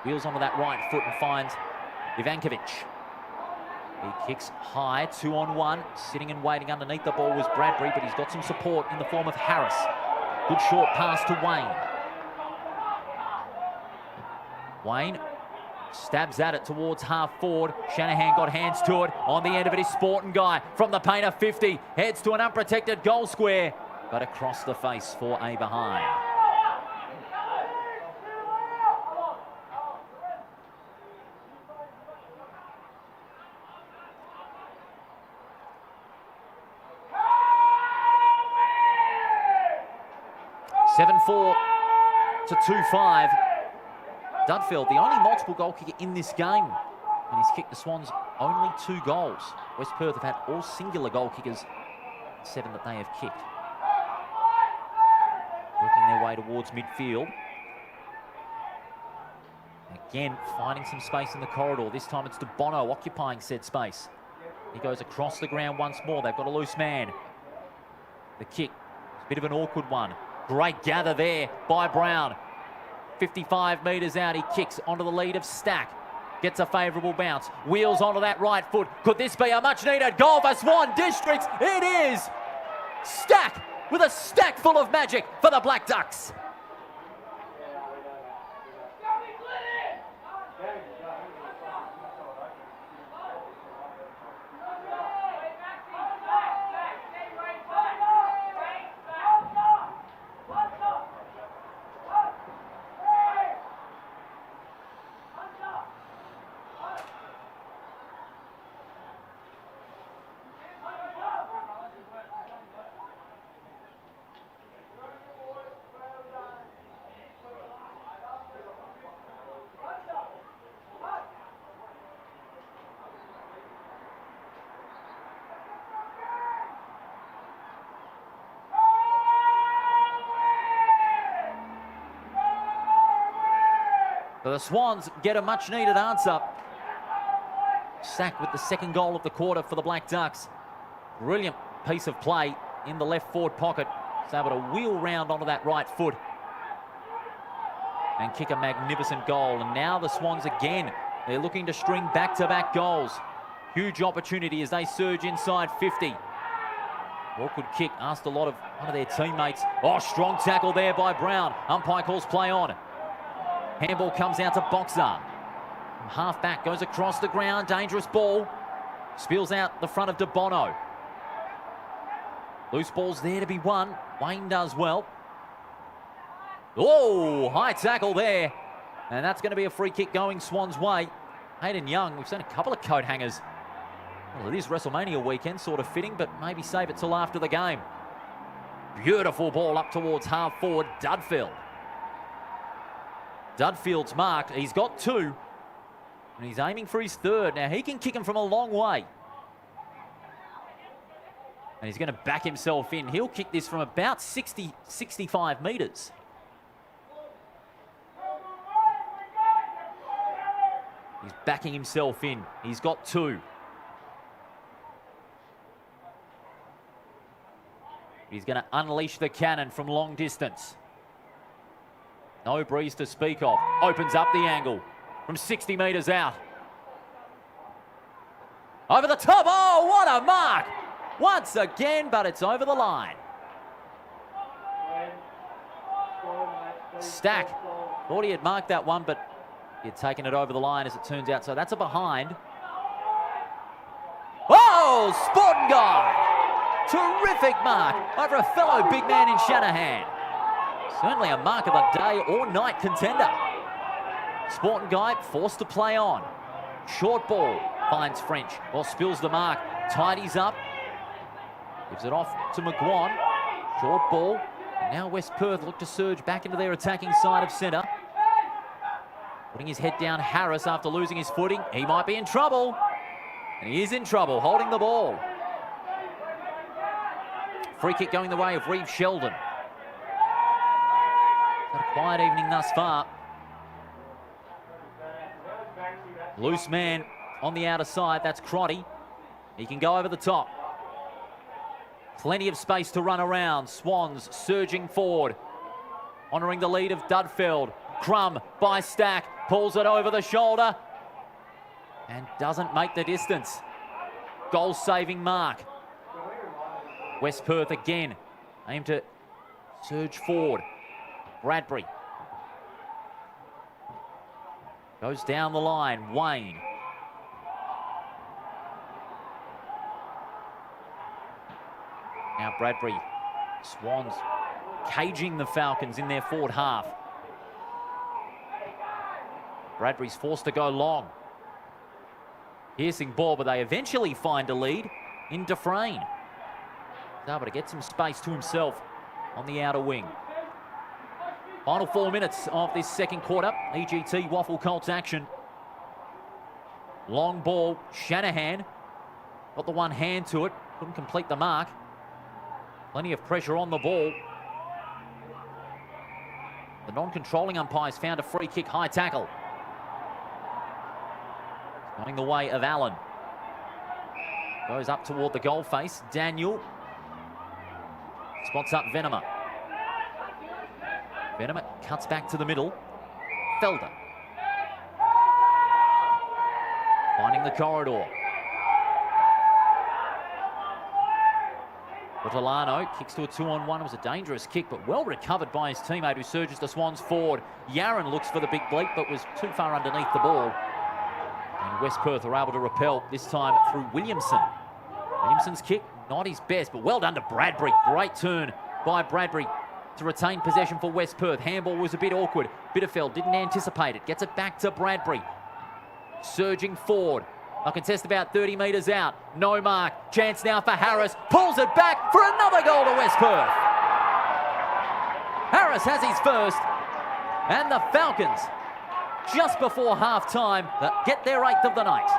Wheels onto that right foot and finds Ivankovic. He kicks high, 2-on-1. Sitting and waiting underneath the ball was Bradbury, but he's got some support in the form of Harris. Good short pass to Wayne. Wayne stabs at it towards half forward. Shanahan got hands to it. On the end of it is Sporting Guy from the painter 50. Heads to an unprotected goal square, but across the face for a behind. (7-4 to 2-5). Dudfeld, the only multiple goal kicker in this game, and he's kicked the Swans only 2 goals. West Perth have had all singular goal kickers, 7 that they have kicked. Working their way towards midfield. Again, finding some space in the corridor. This time it's to Bono occupying said space. He goes across the ground once more. They've got a loose man. The kick, a bit of an awkward one. Great gather there by Brown. 55 metres out, he kicks onto the lead of Stack. Gets a favourable bounce. Wheels onto that right foot. Could this be a much-needed goal for Swan Districts? It is! Stack with a stack full of magic for the Black Ducks. So the Swans get a much-needed answer. Sack with the second goal of the quarter for the Black Ducks. Brilliant piece of play in the left forward pocket. He's able to wheel round onto that right foot and kick a magnificent goal. And now the Swans again, they're looking to string back-to-back goals. Huge opportunity as they surge inside 50. Awkward kick, asked a lot of one of their teammates. Oh, strong tackle there by Brown. Umpire calls play on. Handball comes out to Boxer. From half back, goes across the ground. Dangerous ball. Spills out the front of De Bono. Loose ball's there to be won. Wayne does well. Oh, high tackle there. And that's going to be a free kick going Swan's way. Hayden Young, we've seen a couple of coat hangers. Well, it is WrestleMania weekend, sort of fitting, but maybe save it till after the game. Beautiful ball up towards half forward, Dudfield. Dudfield's marked. He's got 2. And he's aiming for his 3rd. Now, he can kick him from a long way. And he's going to back himself in. He'll kick this from about 60, 65 metres. He's backing himself in. He's got 2. He's going to unleash the cannon from long distance. No breeze to speak of. Opens up the angle from 60 metres out. Over the top. Oh, what a mark! Once again, but it's over the line. Stack. Thought he had marked that one, but he had taken it over the line as it turns out. So that's a behind. Oh, Sporting Guy. Terrific mark over a fellow big man in Shanahan. Certainly a mark of a day or night contender. Sporting Guy forced to play on. Short ball finds French. Well, spills the mark. Tidies up. Gives it off to McGuan. Short ball. And now West Perth look to surge back into their attacking side of centre. Putting his head down, Harris, after losing his footing. He might be in trouble. And he is in trouble, holding the ball. Free kick going the way of Reeve Sheldon. Had a quiet evening thus far. Loose man on the outer side. That's Crotty. He can go over the top. Plenty of space to run around. Swans surging forward. Honouring the lead of Dudfield. Crum by Stack. Pulls it over the shoulder. And doesn't make the distance. Goal-saving mark. West Perth again. Aim to surge forward. Bradbury. Goes down the line. Wayne. Now Bradbury. Swans caging the Falcons in their forward half. Bradbury's forced to go long. Piercing ball, but they eventually find a lead in Dufresne. He's able to get some space to himself on the outer wing. Final 4 minutes of this second quarter. EGT WAFL Colts action. Long ball, Shanahan. Got the one hand to it. Couldn't complete the mark. Plenty of pressure on the ball. The non-controlling umpires found a free kick, high tackle. Going the way of Allen. Goes up toward the goal face. Daniel. Spots up Venema. Venema cuts back to the middle. Felder. Finding the corridor. Bertolano kicks to a 2-on-1. It was a dangerous kick, but well recovered by his teammate who surges the Swans forward. Yaron looks for the big bleep, but was too far underneath the ball. And West Perth are able to repel, this time through Williamson. Williamson's kick, not his best, but well done to Bradbury. Great turn by Bradbury to retain possession for West Perth. Handball was a bit awkward. Bitterfeld didn't anticipate it. Gets it back to Bradbury. Surging forward. A contest about 30 metres out. No mark. Chance now for Harris. Pulls it back for another goal to West Perth. Harris has his first. And the Falcons, just before half-time, get their 8th of the night.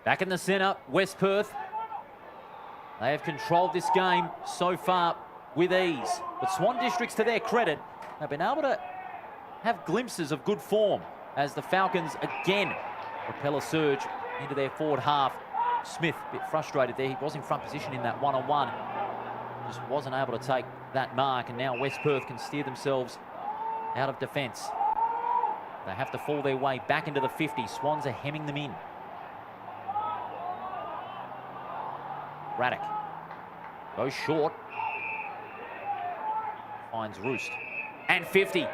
Back in the centre, West Perth. They have controlled this game so far with ease. But Swan Districts, to their credit, have been able to have glimpses of good form as the Falcons again propel a surge into their forward half. Smith a bit frustrated there. He was in front position in that one-on-one. Just wasn't able to take that mark, and now West Perth can steer themselves out of defence. They have to fall their way back into the 50. Swans are hemming them in. Raddick goes short. Finds Roost. And 50.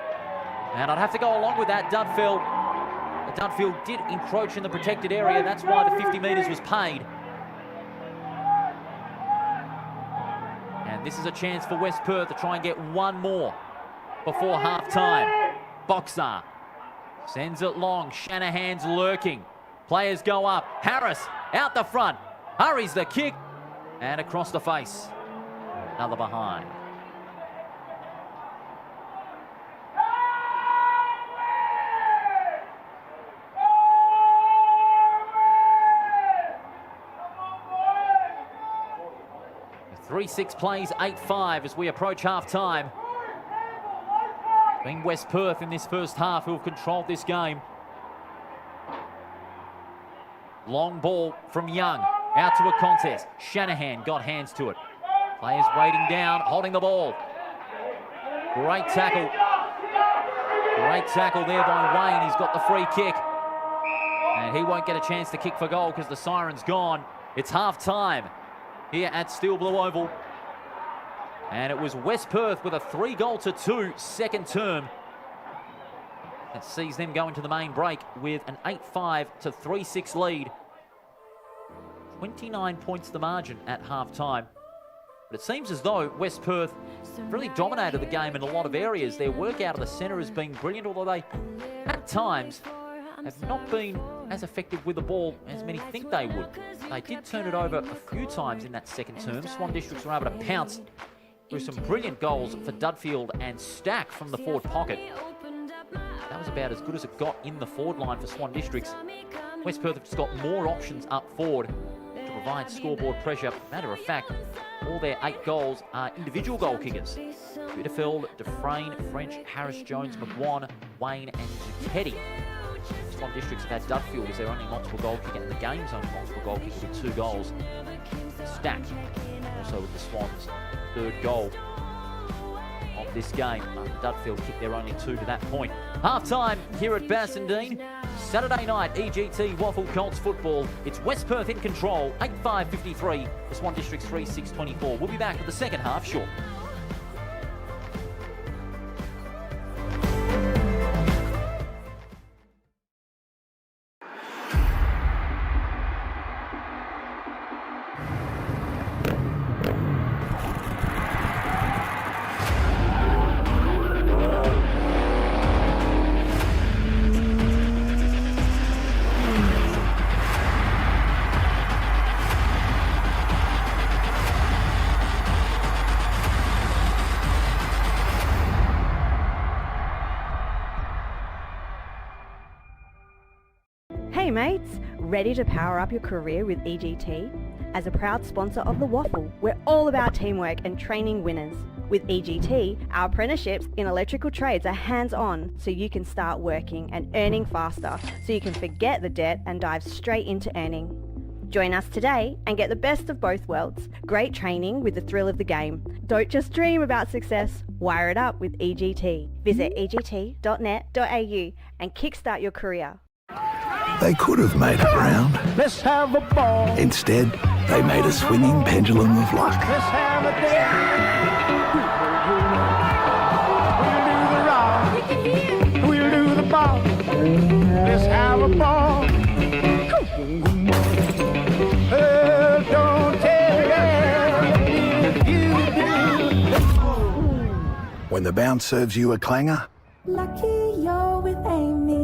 And I'd have to go along with that. Dudfield did encroach in the protected area. That's why the 50 metres was paid. And this is a chance for West Perth to try and get one more before half-time. Boxer sends it long. Shanahan's lurking. Players go up. Harris out the front. Hurries the kick. And across the face. Another behind. The 3-6 plays 8-5 as we approach half-time. It's been West Perth in this first half who have controlled this game. Long ball from Young. Out to a contest. Shanahan got hands to it. Players waiting down, holding the ball. Great tackle. Great tackle there by Wayne. He's got the free kick. And he won't get a chance to kick for goal because the siren's gone. It's half-time here at Steel Blue Oval. And it was West Perth with a 3-2 second term. It sees them go into the main break with an 8-5 to 3-6 lead. 29 points the margin at half-time. But it seems as though West Perth really dominated the game in a lot of areas. Their work out of the centre has been brilliant, although they, at times, have not been as effective with the ball as many think they would. They did turn it over a few times in that second term. Swan Districts were able to pounce through some brilliant goals for Dudfield and Stack from the forward pocket. That was about as good as it got in the forward line for Swan Districts. West Perth have just got more options up forward to provide scoreboard pressure. Matter of fact, all their 8 goals are individual goal kickers. Bitterfeld, Dufresne, French, Harris, Jones, McGuan, Wayne and Zucchetti. Swan Districts have had Dudfield as their only multiple goal kicker and the game's only multiple goal kicker with 2 goals. Stack also with the Swans' 3rd goal of this game. Dudfield kicked their only 2 to that point. Half-time here at Bassendean. Saturday night, EGT WAFL Colts football. It's West Perth in control, 8-5-53. The Swan Districts 3-6-24. We'll be back with the second half short. Hey mates, ready to power up your career with EGT? As a proud sponsor of the WAFL, we're all about teamwork and training winners. With EGT, our apprenticeships in electrical trades are hands-on, so you can start working and earning faster, so you can forget the debt and dive straight into earning. Join us today and get the best of both worlds. Great training with the thrill of the game. Don't just dream about success, wire it up with EGT. Visit egt.net.au and kickstart your career. They could have made it round. Let's have a ball. Instead, they made a swinging pendulum of luck. Let's have a day. We'll do the rock. We'll do the ball. Let's have a ball. Don't tell you. When the bounce serves you a clanger, Lucky you're with Amy.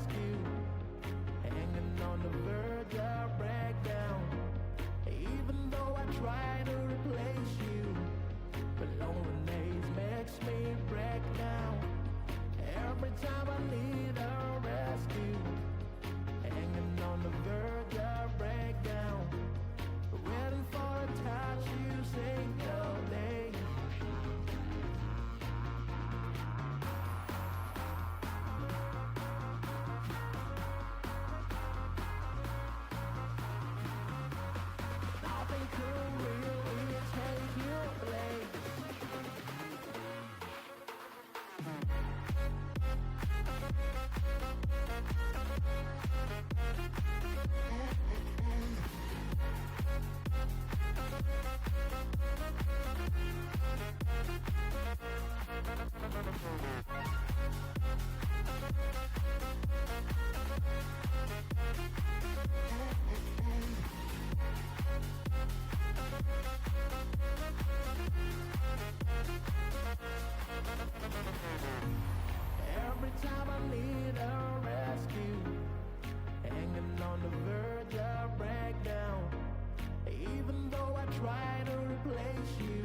rescue. Hanging on the verge of breakdown. Even though I try to replace you, but loneliness makes me break down. Every time I need a rescue. Hanging on the verge of breakdown. Waiting for a touch, you say no day. Nothing could really take your place. Every time I need a rescue, hanging on the verge of breakdown. Even though I try to replace you,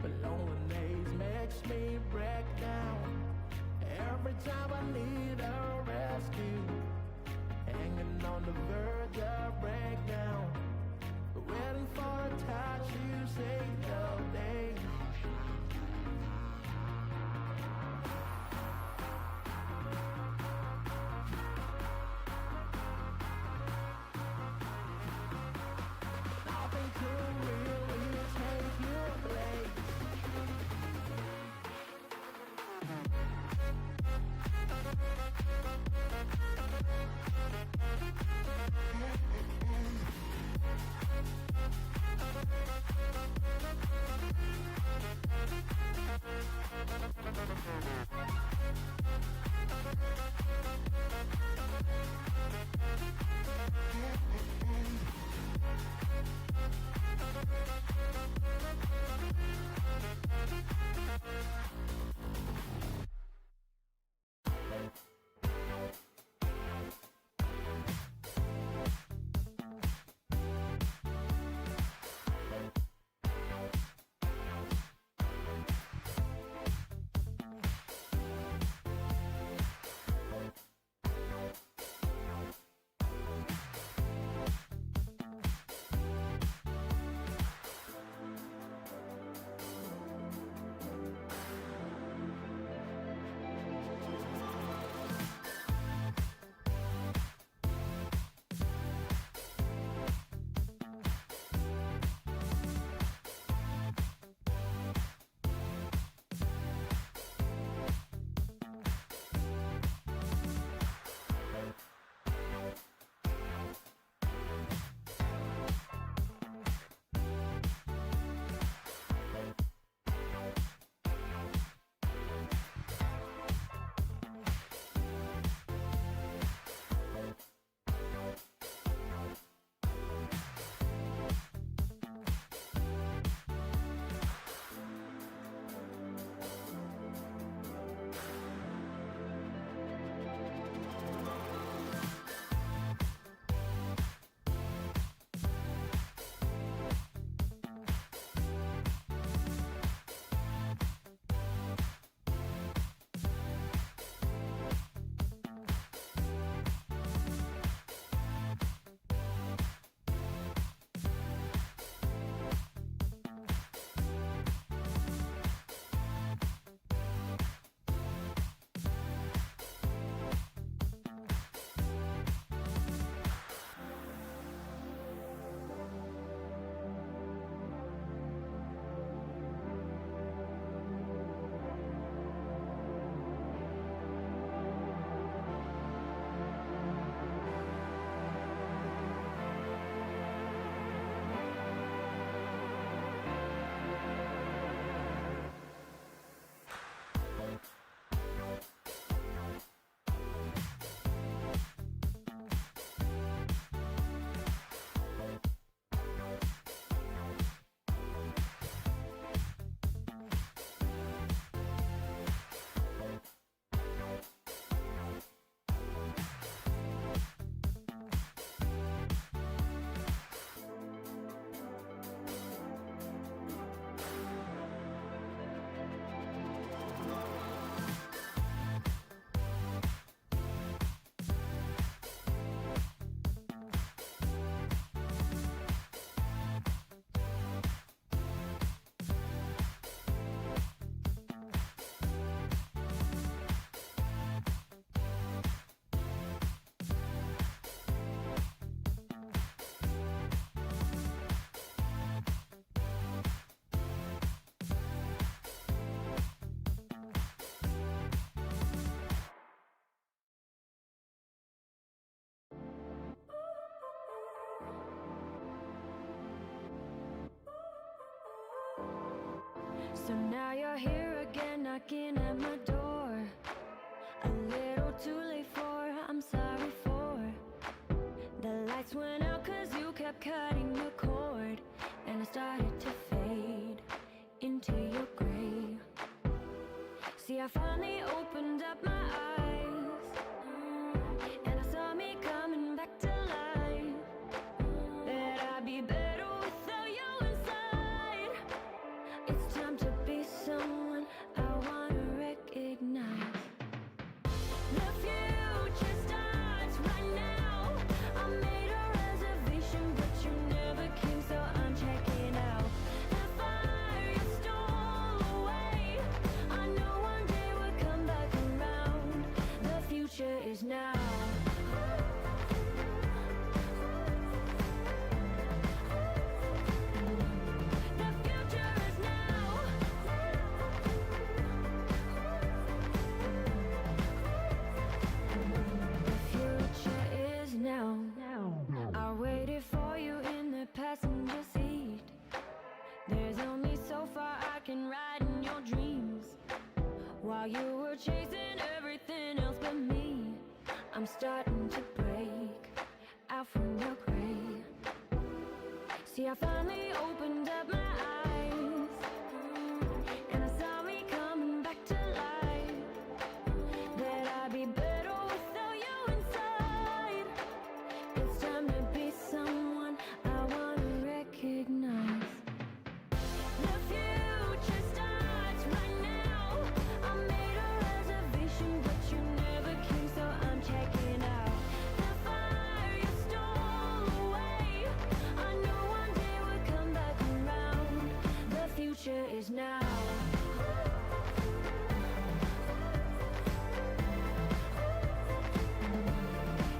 but loneliness makes me break down. Every time I need a rescue, hanging on the verge of breakdown. Waiting for a touch, you say no day. Nothing could really take your place. So now you're here again, knocking at my door. A little too late for, I'm sorry for. The lights went out cause you kept cutting the cord. And I started to fade into your gray. See, I finally opened up my eyes, and I saw me coming back to life. That I'd be better without you inside. It's time to be someone I wanna recognize. The future starts right now. I made a reservation, but you never came, so I'm checking out. The fire you stole away, I know one day we'll come back around. The future is now. The future is now. The future is now. I waited for you in the passenger seat. There's only so far I can ride in your dreams. While you were chasing everything else but me, I'm starting to break out from your gray. See, I finally opened up my eyes, and I saw me coming back to life. That I'd be better without you inside. It's time to be someone I wanna recognize. The future starts right now. I made a reservation, but you never came, so I'm checking out. The fire you stole away, I know one day we'll come back around. The future is now.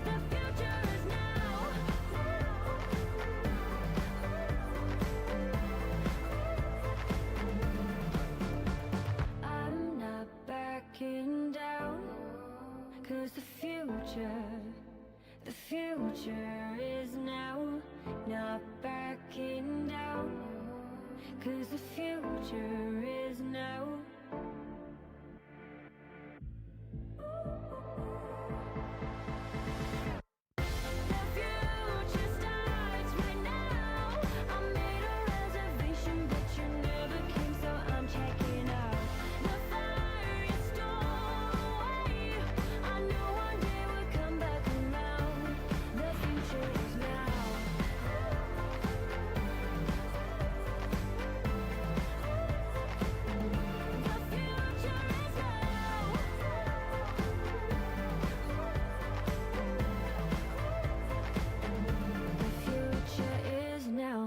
The future is now. I'm not backing down, cause the future is now. Not backing down, cause the future is now. The future starts right now. I made a reservation, but you never came, so I'm checking out. The fire you stole away, I know one day we'll come back around. The future is now. The future is now. The future is now.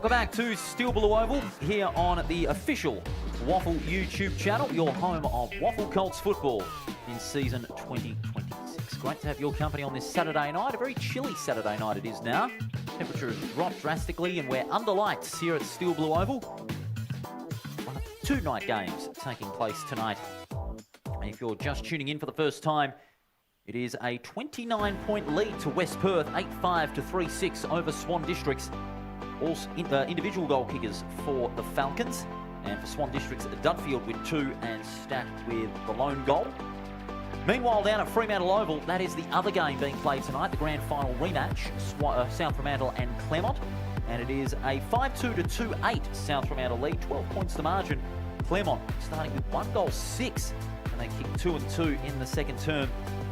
Welcome back to Steel Blue Oval here on the official WAFL YouTube channel, your home of WAFL Colts football in season 2026. Great to have your company on this Saturday night, a very chilly Saturday night it is now. Temperature has dropped drastically and we're under lights here at Steel Blue Oval. One of two night games taking place tonight. And if you're just tuning in for the first time, it is a 29-point lead to West Perth, 8-5 to 3-6 over Swan Districts. All individual goal kickers for the Falcons. And for Swan Districts, Dudfield with 2 and Stack with the lone goal. Meanwhile, down at Fremantle Oval, that is the other game being played tonight, the grand final rematch, South Fremantle and Claremont. And it is a 5-2 to 2-8 South Fremantle lead, 12 points to margin. Claremont starting with 1 goal 6, and they kicked 2 and 2 in the second term.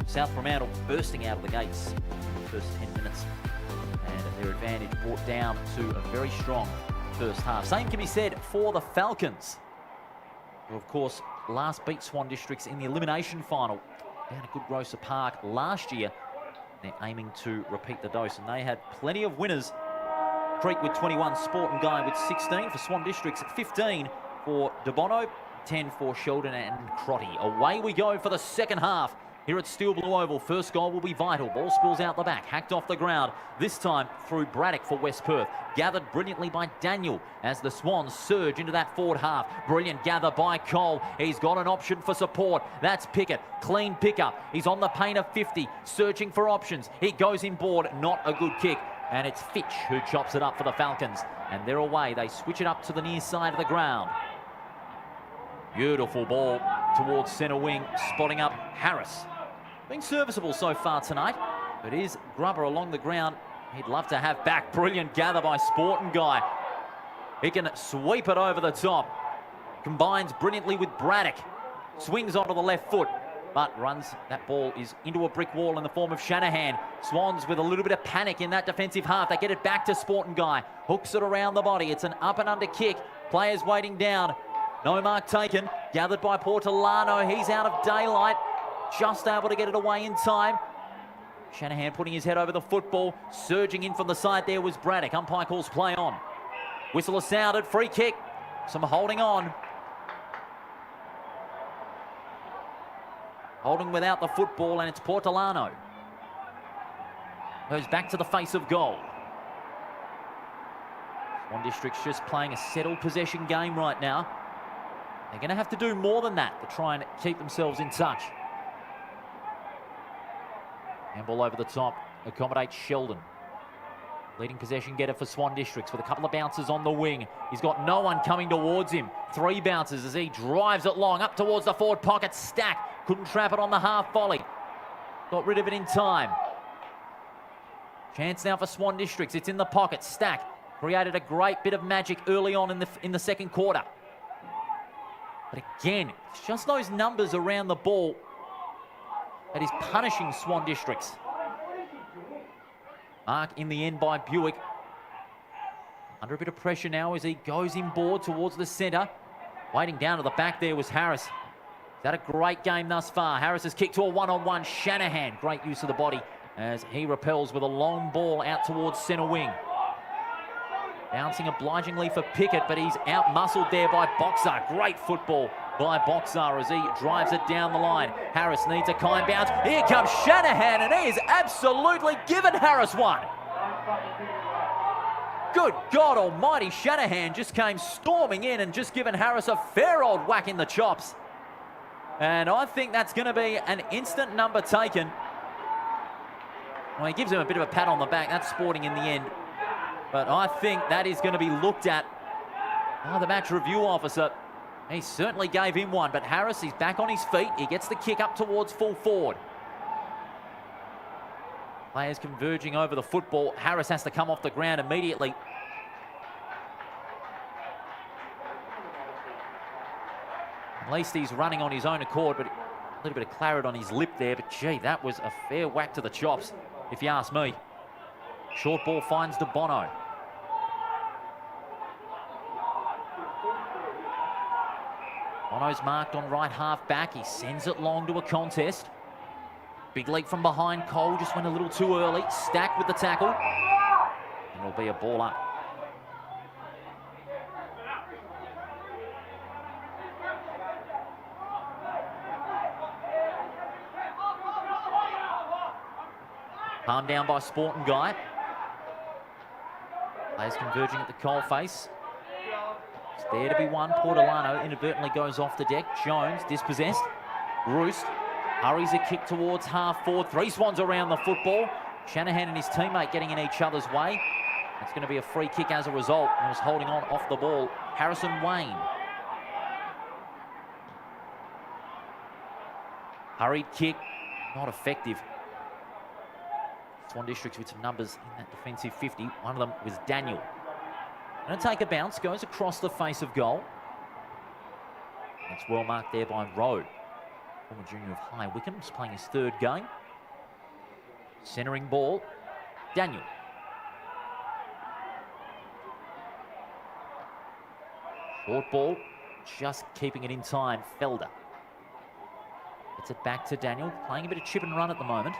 South Fremantle bursting out of the gates in the first 10 minutes. And their advantage brought down to a very strong first half. Same can be said for the Falcons, who of course last beat Swan Districts in the elimination final down at Good Grocer Park last year. They're aiming to repeat the dose, and they had plenty of winners. Creek with 21, Sport and Guy with 16 for Swan Districts, 15 for DeBono, 10 for Sheldon and Crotty. Away we go for the second half here at Steel Blue Oval. First goal will be vital. Ball spills out the back, hacked off the ground, this time through Braddock for West Perth. Gathered brilliantly by Daniel as the Swans surge into that forward half. Brilliant gather by Cole. He's got an option for support. That's Pickett. Clean pickup. He's on the paint of 50, searching for options. He goes inboard, not a good kick. And it's Fitch who chops it up for the Falcons. And they're away. They switch it up to the near side of the ground. Beautiful ball towards centre wing, spotting up Harris. Been serviceable so far tonight, but is Grubber along the ground. He'd love to have back. Brilliant gather by Sport and Guy. He can sweep it over the top. Combines brilliantly with Braddock. Swings onto the left foot, but runs. That ball is into a brick wall in the form of Shanahan. Swans with a little bit of panic in that defensive half. They get it back to Sport and Guy. Hooks it around the body. It's an up and under kick. Players waiting down. No mark taken. Gathered by Portolano. He's out of daylight. Just able to get it away in time. Shanahan putting his head over the football. Surging in from the side there was Braddock. Umpire calls play on. Whistle is sounded. Free kick. Some holding on. Holding without the football, and it's Portolano. Goes back to the face of goal. Swan District's just playing a settled possession game right now. They're going to have to do more than that to try and keep themselves in touch. Handball over the top, accommodates Sheldon. Leading possession getter for Swan Districts with a couple of bounces on the wing. He's got no one coming towards him. 3 bounces as he drives it long up towards the forward pocket. Stack couldn't trap it on the half volley. Got rid of it in time. Chance now for Swan Districts. It's in the pocket. Stack created a great bit of magic early on in the second quarter. But again, it's just those numbers around the ball that is punishing Swan Districts. Mark in the end by Buick. Under a bit of pressure now as he goes inboard towards the centre. Waiting down to the back there was Harris. He's had a great game thus far. Harris has kicked to a one-on-one. Shanahan, great use of the body as he repels with a long ball out towards centre wing. Bouncing obligingly for Pickett, but he's out-muscled there by Boxer. Great football by Boxer as he drives it down the line. Harris needs a kind bounce. Here comes Shanahan, and he has absolutely given Harris one. Good God almighty, Shanahan just came storming in and just given Harris a fair old whack in the chops. And I think that's going to be an instant number taken. Well, he gives him a bit of a pat on the back. That's sporting in the end. But I think that is going to be looked at by the match review officer. He certainly gave him one, but Harris, he's back on his feet. He gets the kick up towards full forward. Players converging over the football. Harris has to come off the ground immediately. At least he's running on his own accord, but a little bit of claret on his lip there. But gee, that was a fair whack to the chops, if you ask me. Short ball finds DeBono. Bono's marked on right half back. He sends it long to a contest. Big leap from behind. Cole just went a little too early. Stack with the tackle. And it'll be a ball up. Palmed down by Sporting Guy. Players converging at the coalface. It's there to be one. Portolano inadvertently goes off the deck. Jones dispossessed. Roost hurries a kick towards half forward. Three Swans around the football. Shanahan and his teammate getting in each other's way. It's going to be a free kick as a result. He was holding on off the ball. Harrison Wayne. Hurried kick, not effective. Swan Districts with some numbers in that defensive 50. One of them was Daniel. Going to take a bounce, goes across the face of goal. That's well marked there by Rowe. Former junior of High Wycombe, is playing his third game. Centering ball, Daniel. Short ball, just keeping it in time, Felder. Gets it back to Daniel, playing a bit of chip and run at the moment.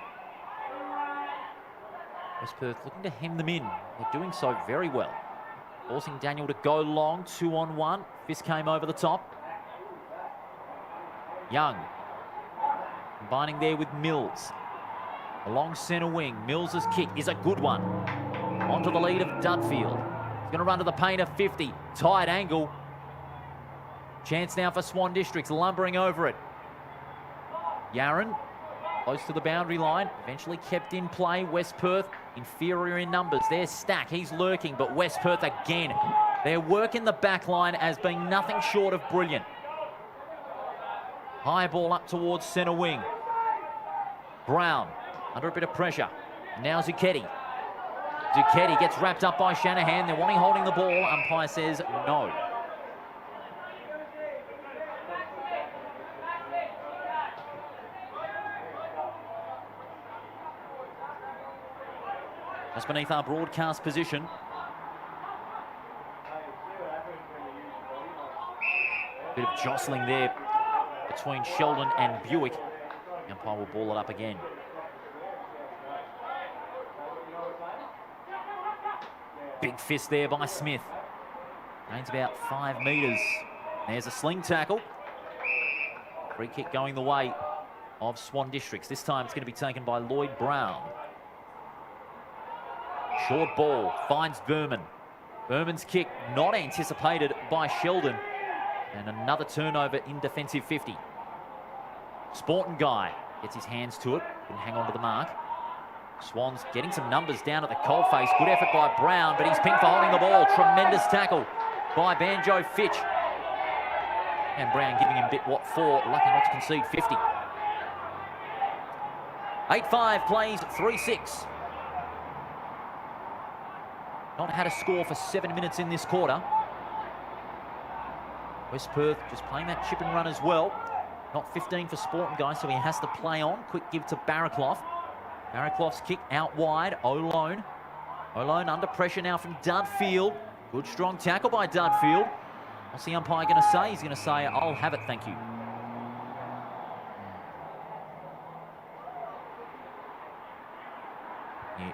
West Perth looking to hem them in. They're doing so very well. Forcing Daniel to go long, 2-on-1. Fisk came over the top. Young. Combining there with Mills. Along centre wing, Mills's kick is a good one. Onto the lead of Dudfield. He's going to run to the paint of 50. Tight angle. Chance now for Swan Districts, lumbering over it. Yaron, close to the boundary line, eventually kept in play. West Perth, inferior in numbers. There's Stack, he's lurking, but West Perth again. Their work in the back line has been nothing short of brilliant. High ball up towards centre wing. Brown, under a bit of pressure. Now Zucchetti. Zucchetti gets wrapped up by Shanahan. They're wanting holding the ball. Umpire says no. Just beneath our broadcast position. Bit of jostling there between Sheldon and Buick. The umpire will ball it up again. Big fist there by Smith. Gains about 5 metres. There's a sling tackle. Free kick going the way of Swan Districts. This time it's going to be taken by Lloyd Brown. Short ball, finds Berman. Berman's kick not anticipated by Sheldon. And another turnover in defensive 50. Sporting Guy gets his hands to it, can hang on to the mark. Swans getting some numbers down at the coalface. Good effort by Brown, but he's pinged for holding the ball. Tremendous tackle by Banjo Fitch. And Brown giving him bit what for, lucky not to concede 50. 8-5 plays 3-6. Not had a score for 7 minutes in this quarter. West Perth just playing that chip and run as well. Not 15 for Sporting Guy, so he has to play on. Quick give to Barraclough. Barraclough's kick out wide. O'Lone. O'Lone under pressure now from Dudfield. Good strong tackle by Dudfield. What's the umpire going to say? He's going to say, I'll have it, thank you.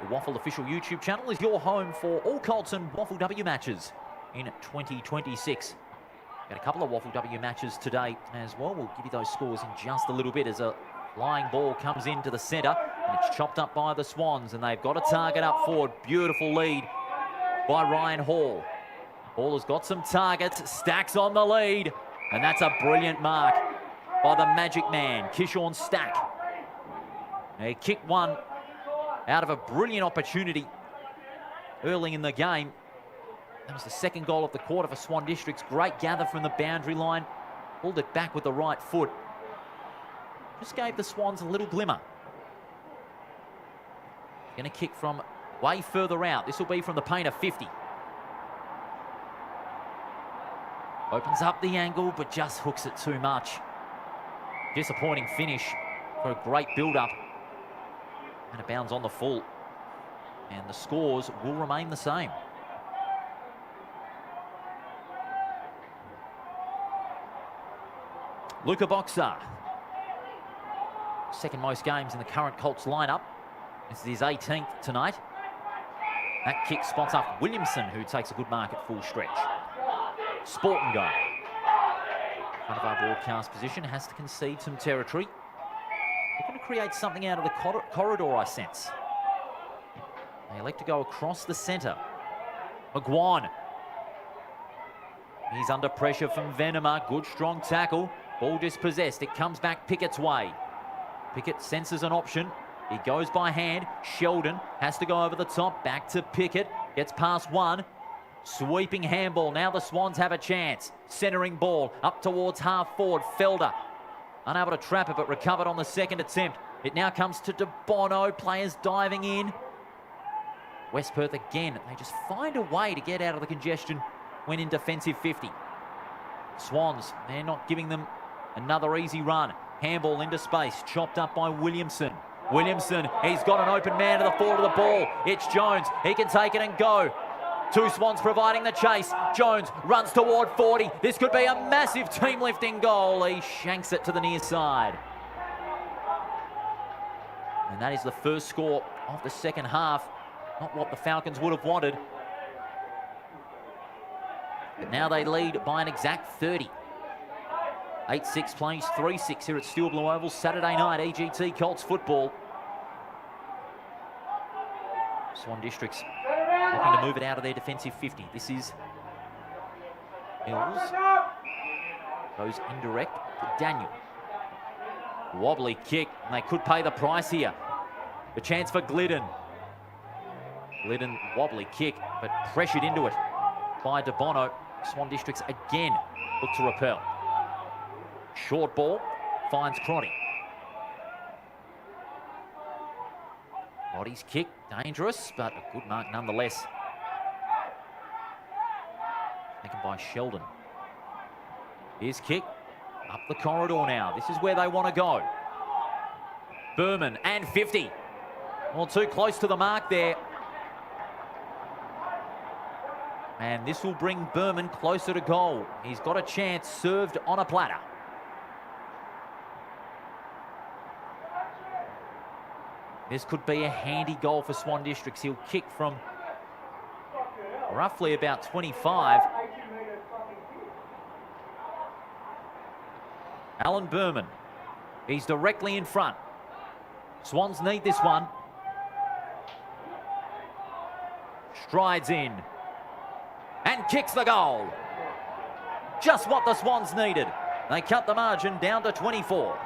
The WAFL official YouTube channel is your home for all Colts and WAFL W matches in 2026. Got a couple of WAFL W matches today as well. We'll give you those scores in just a little bit as a flying ball comes into the centre and it's chopped up by the Swans, and they've got a target up forward. Beautiful lead by Ryan Hall. Hall has got some targets, Stacks on the lead, and that's a brilliant mark by the magic man, Kishorn Stack. He kicked one out of a brilliant opportunity early in the game. That was the second goal of the quarter for Swan Districts. Great gather from the boundary line. Pulled it back with the right foot. Just gave the Swans a little glimmer. Going to kick from way further out. This will be from the paint of 50. Opens up the angle, but just hooks it too much. Disappointing finish for a great build-up. And it bounds on the full. And the scores will remain the same. Luca Boxer. Second most games in the current Colts lineup. This is his 18th tonight. That kick spots up Williamson, who takes a good mark at full stretch. Sporting Guy. Front of our broadcast position, has to concede some territory. They're going to create something out of the corridor, I sense. They elect to go across the centre. McGuan. He's under pressure from Venema. Good strong tackle. Ball dispossessed. It comes back Pickett's way. Pickett senses an option. He goes by hand. Sheldon has to go over the top. Back to Pickett. Gets past one. Sweeping handball. Now the Swans have a chance. Centering ball up towards half forward. Felder unable to trap it, but recovered on the second attempt. It now comes to De Bono. Players diving in. West Perth again. They just find a way to get out of the congestion when in defensive 50. Swans, they're not giving them another easy run. Handball into space, chopped up by Williamson. Williamson, he's got an open man to the forward of the ball. It's Jones. He can take it and go. Two Swans providing the chase. Jones runs toward 40. This could be a massive team lifting goal. He shanks it to the near side. And that is the first score of the second half. Not what the Falcons would have wanted. But now they lead by an exact 30. 8-6 plays 3-6 here at Steel Blue Oval. Saturday night, EGT Colts football. Swan Districts looking to move it out of their defensive 50. This is Mills. Goes indirect to Daniel. Wobbly kick, and they could pay the price here. The chance for Glidden. Glidden, wobbly kick, but pressured into it by De Bono. Swan Districts again look to repel. Short ball finds Crotty. Crotty's kick, dangerous, but a good mark nonetheless. Taken by Sheldon. His kick up the corridor now. This is where they want to go. Berman and 50. Well, too close to the mark there. And this will bring Berman closer to goal. He's got a chance, served on a platter. This could be a handy goal for Swan Districts. He'll kick from roughly about 25. Alan Berman. He's directly in front. Swans need this one. Strides in. And kicks the goal. Just what the Swans needed. They cut the margin down to 24.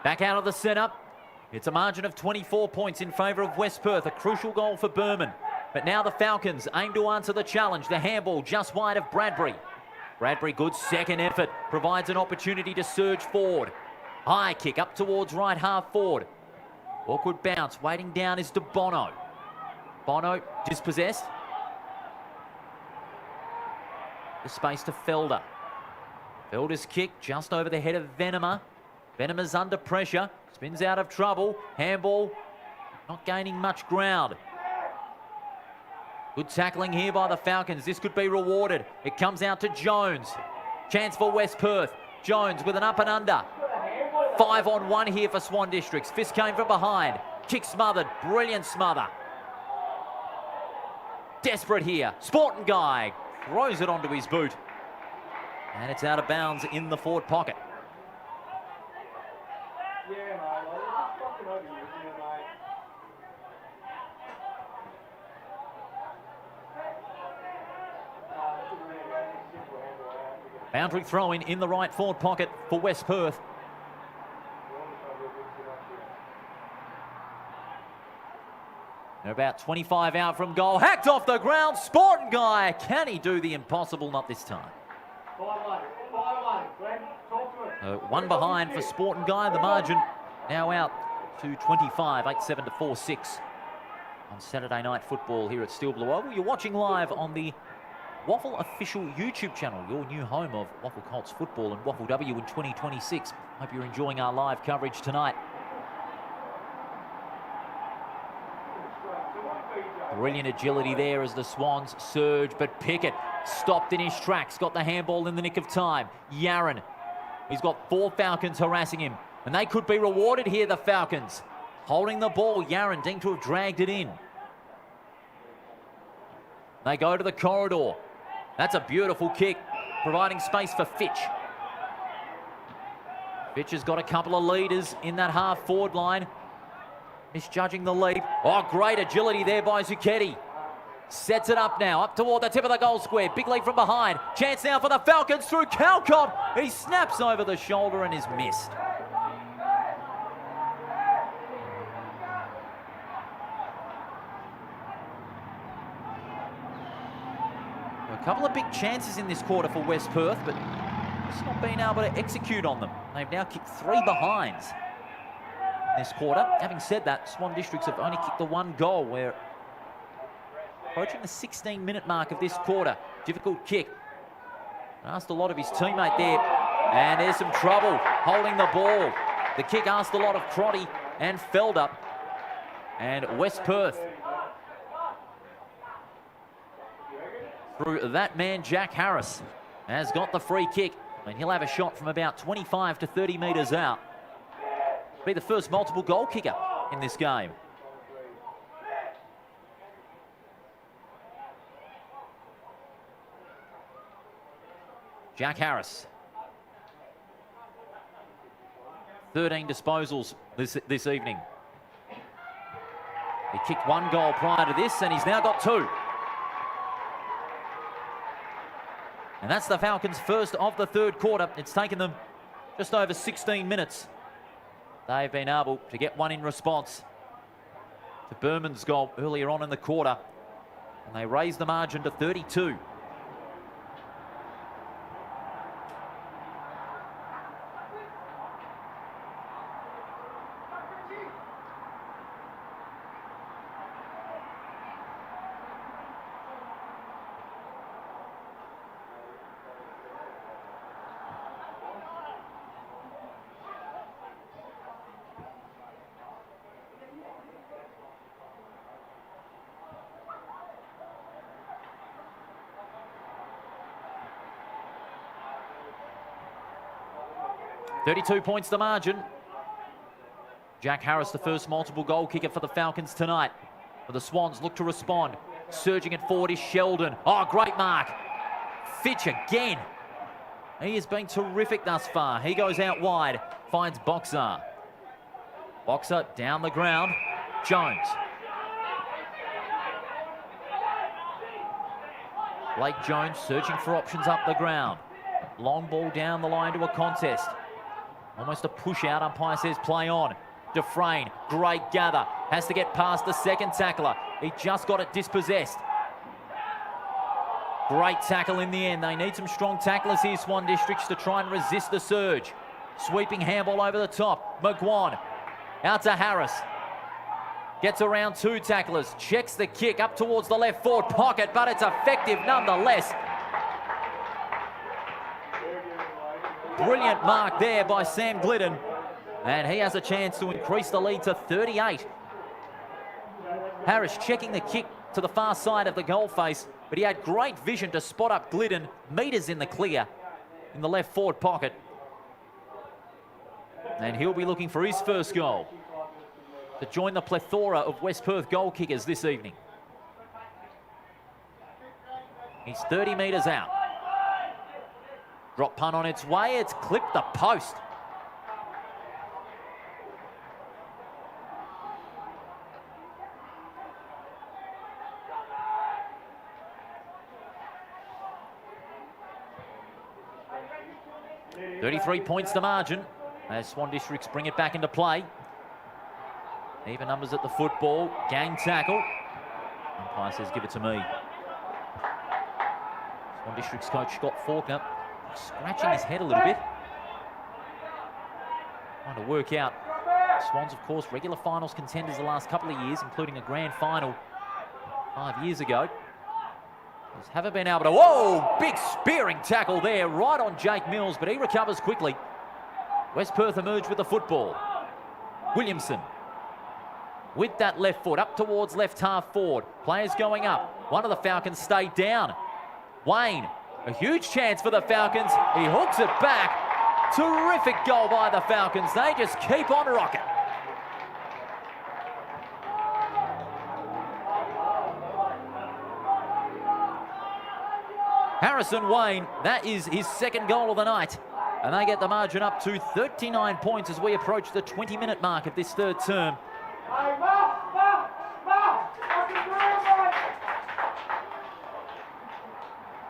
Back out of the centre. It's a margin of 24 points in favour of West Perth. A crucial goal for Berman. But now the Falcons aim to answer the challenge. The handball just wide of Bradbury. Bradbury, good second effort. Provides an opportunity to surge forward. High kick up towards right half forward. Awkward bounce. Waiting down is De Bono. Bono dispossessed. The space to Felder. Felder's kick just over the head of Venema. Venema's under pressure, spins out of trouble. Handball not gaining much ground. Good tackling here by the Falcons. This could be rewarded. It comes out to Jones. Chance for West Perth. Jones with an up and under. 5-on-1 here for Swan Districts. Fist came from behind. Kick smothered. Brilliant smother. Desperate here. Sporting Guy throws it onto his boot. And it's out of bounds in the forward pocket. Boundary throw in the right forward pocket for West Perth. They're about 25 out from goal. Hacked off the ground. Sporting Guy. Can he do the impossible? Not this time. 1 behind for Sporting Guy. The margin now out to 25, 8-7 to 4-6 on Saturday Night Football here at Steel Blue Oval. You're watching live on the WAFL official YouTube channel, your new home of WAFL Colts football and WAFL W in 2026. Hope you're enjoying our live coverage tonight. Brilliant agility there as the Swans surge, but Pickett stopped in his tracks, got the handball in the nick of time. Yaron, he's got 4 Falcons harassing him, and they could be rewarded here, the Falcons. Holding the ball, Yaron deemed to have dragged it in. They go to the corridor. That's a beautiful kick, providing space for Fitch. Fitch has got a couple of leaders in that half-forward line. Misjudging the leap. Oh, great agility there by Zucchetti. Sets it up now, up toward the tip of the goal square. Big lead from behind. Chance now for the Falcons through Calcott. He snaps over the shoulder and is missed. A couple of big chances in this quarter for West Perth, but just not being able to execute on them. They've now kicked 3 behinds this quarter. Having said that, Swan Districts have only kicked the 1 goal. We're approaching the 16-minute mark of this quarter. Difficult kick. Asked a lot of his teammate there, and there's some trouble holding the ball. The kick asked a lot of Crotty and Felder, and West Perth through that man, Jack Harris, has got the free kick, and he'll have a shot from about 25 to 30 metres out. Be the first multiple goal kicker in this game. Jack Harris. 13 disposals this evening. He kicked 1 goal prior to this, and he's now got 2. And that's the Falcons' first of the 3rd quarter. It's taken them just over 16 minutes. They've been able to get 1 in response to Berman's goal earlier on in the quarter, and they raised the margin to 32. $32 points the margin. Jack Harris, the first multiple goal kicker for the Falcons tonight. But the Swans look to respond. Surging it forward is Sheldon. Oh, great mark. Fitch again. He has been terrific thus far. He goes out wide, finds Boxer. Boxer down the ground. Jones. Blake Jones searching for options up the ground. Long ball down the line to a contest. Almost a push out. Umpire says play on. Dufresne, great gather. Has to get past the second tackler. He just got it dispossessed. Great tackle in the end. They need some strong tacklers here, Swan Districts, to try and resist the surge. Sweeping handball over the top. McGuan out to Harris. Gets around 2 tacklers. Checks the kick up towards the left forward pocket, but it's effective nonetheless. Brilliant mark there by Sam Glidden, and he has a chance to increase the lead to 38. Harris checking the kick to the far side of the goal face, but he had great vision to spot up Glidden, metres in the clear in the left forward pocket. And he'll be looking for his first goal to join the plethora of West Perth goal kickers this evening. He's 30 metres out. Drop punt on its way. It's clipped the post. $33 points the margin as Swan Districts bring it back into play. Even numbers at the football. Gang tackle. umpire says, give it to me. Swan District's coach, Scott Faulkner, scratching his head a little bit. Trying to work out. Swans, of course, regular finals contenders the last couple of years, including a grand final 5 years ago. Just haven't been able to... Whoa! Big spearing tackle there, right on Jake Mills, but he recovers quickly. West Perth emerge with the football. Williamson with that left foot up towards left half forward. Players going up. One of the Falcons stayed down. Wayne, a huge chance for the Falcons. He hooks it back. Terrific goal by the Falcons. They just keep on rocking. Harrison Wayne, that is his second goal of the night. And they get the margin up to 39 points as we approach the 20-minute mark of this third term.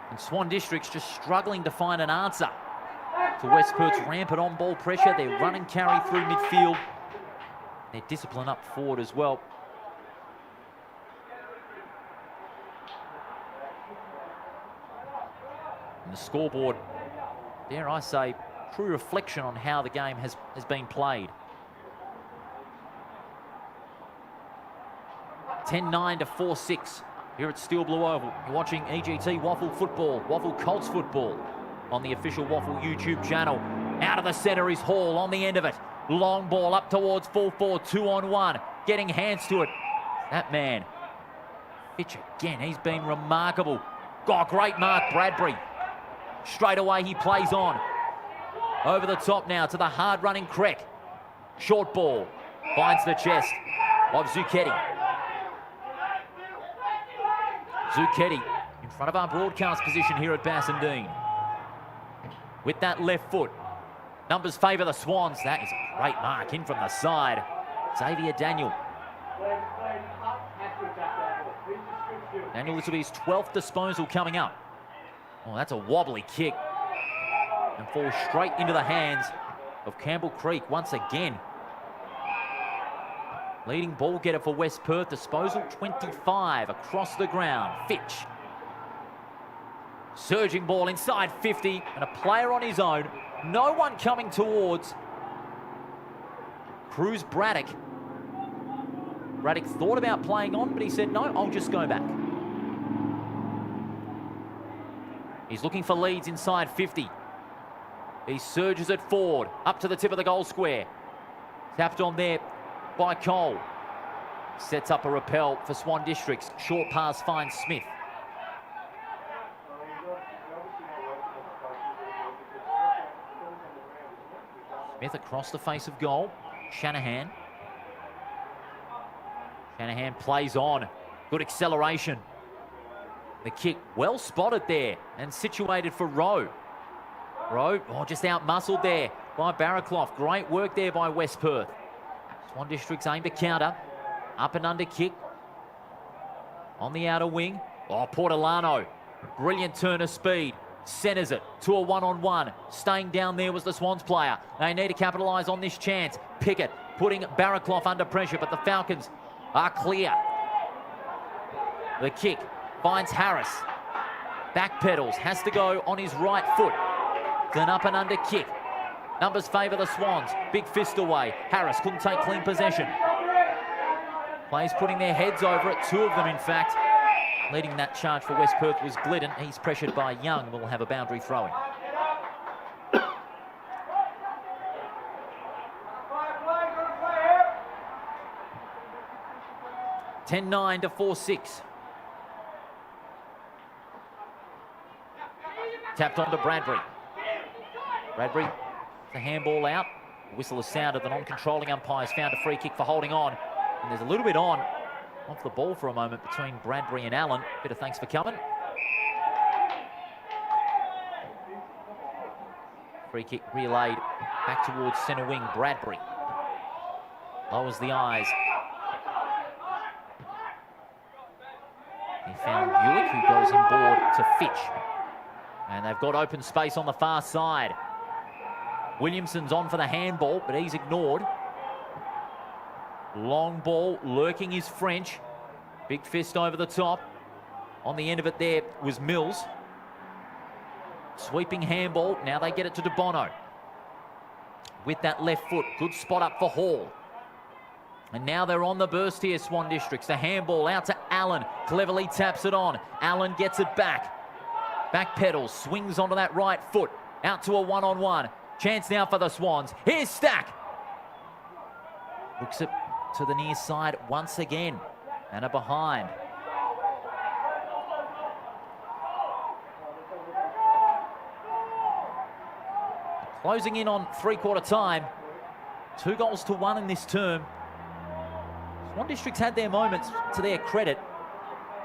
And Swan District's just struggling to find an answer to West Perth's rampant on-ball pressure. Their run and carry through midfield. Their discipline up forward as well. And the scoreboard, dare I say, true reflection on how the game has been played. 10-9 to 4-6 here at Steel Blue Oval. You're watching EGT WAFL football, WAFL Colts football on the official WAFL YouTube channel. Out of the centre is Hall on the end of it. Long ball up towards full forward, 2-on-1. Getting hands to it. That man, Fitch again, he's been remarkable. Got great mark, Bradbury. Straight away he plays on. Over the top now to the hard-running Kreck. Short ball. Finds the chest of Zucchetti. Zucchetti in front of our broadcast position here at Bassendean. With that left foot. Numbers favour the Swans. That is a great mark in from the side. Xavier Daniel. Daniel, this will be his 12th disposal coming up. Oh, that's a wobbly kick. And falls straight into the hands of Campbell Creek once again. Leading ball getter for West Perth, disposal 25 across the ground. Fitch. Surging ball inside 50 and a player on his own. No one coming towards Cruz Braddock. Braddock thought about playing on, but he said, no, I'll just go back. He's looking for leads inside 50. He surges it forward, up to the tip of the goal square. Tapped on there by Cole. Sets up a rappel for Swan Districts. Short pass finds Smith. Smith across the face of goal. Shanahan. Shanahan plays on. Good acceleration. The kick well spotted there and situated for Rowe. Rowe, just out-muscled there by Barraclough. Great work there by West Perth. Swan Districts aim to counter. Up and under kick. On the outer wing. Portolano. Brilliant turn of speed. Centres it to a one-on-one. Staying down there was the Swans player. They need to capitalise on this chance. Pickett putting Barraclough under pressure, but the Falcons are clear. The kick finds Harris. Backpedals, has to go on his right foot. Then up and under kick. Numbers favour the Swans. Big fist away. Harris couldn't take clean possession. Players putting their heads over it. Two of them, in fact. Leading that charge for West Perth was Glidden. He's pressured by Young. Will have a boundary throw-in. (10-9 to 4-6). Tapped onto Bradbury. Bradbury, the handball out. The whistle has sounded. The non-controlling umpires found a free kick for holding on. And there's a little bit on off the ball for a moment between Bradbury and Allen. Bit of thanks for coming. Free kick relayed back towards centre wing. Bradbury lowers the eyes. He found Buick, who goes inboard to Fitch. And they've got open space on the far side. Williamson's on for the handball, but he's ignored. Long ball lurking is French. Big fist over the top. On the end of it there was Mills. Sweeping handball. Now they get it to De Bono. With that left foot. Good spot up for Hall. And now they're on the burst here, Swan Districts. The handball out to Allen. Cleverly taps it on. Allen gets it back. Back pedals. Swings onto that right foot. Out to a one-on-one. Chance now for the Swans. Here's Stack. Looks it to the near side once again. And a behind. Closing in on three-quarter time. 2-1 in this term. Swan Districts had their moments to their credit,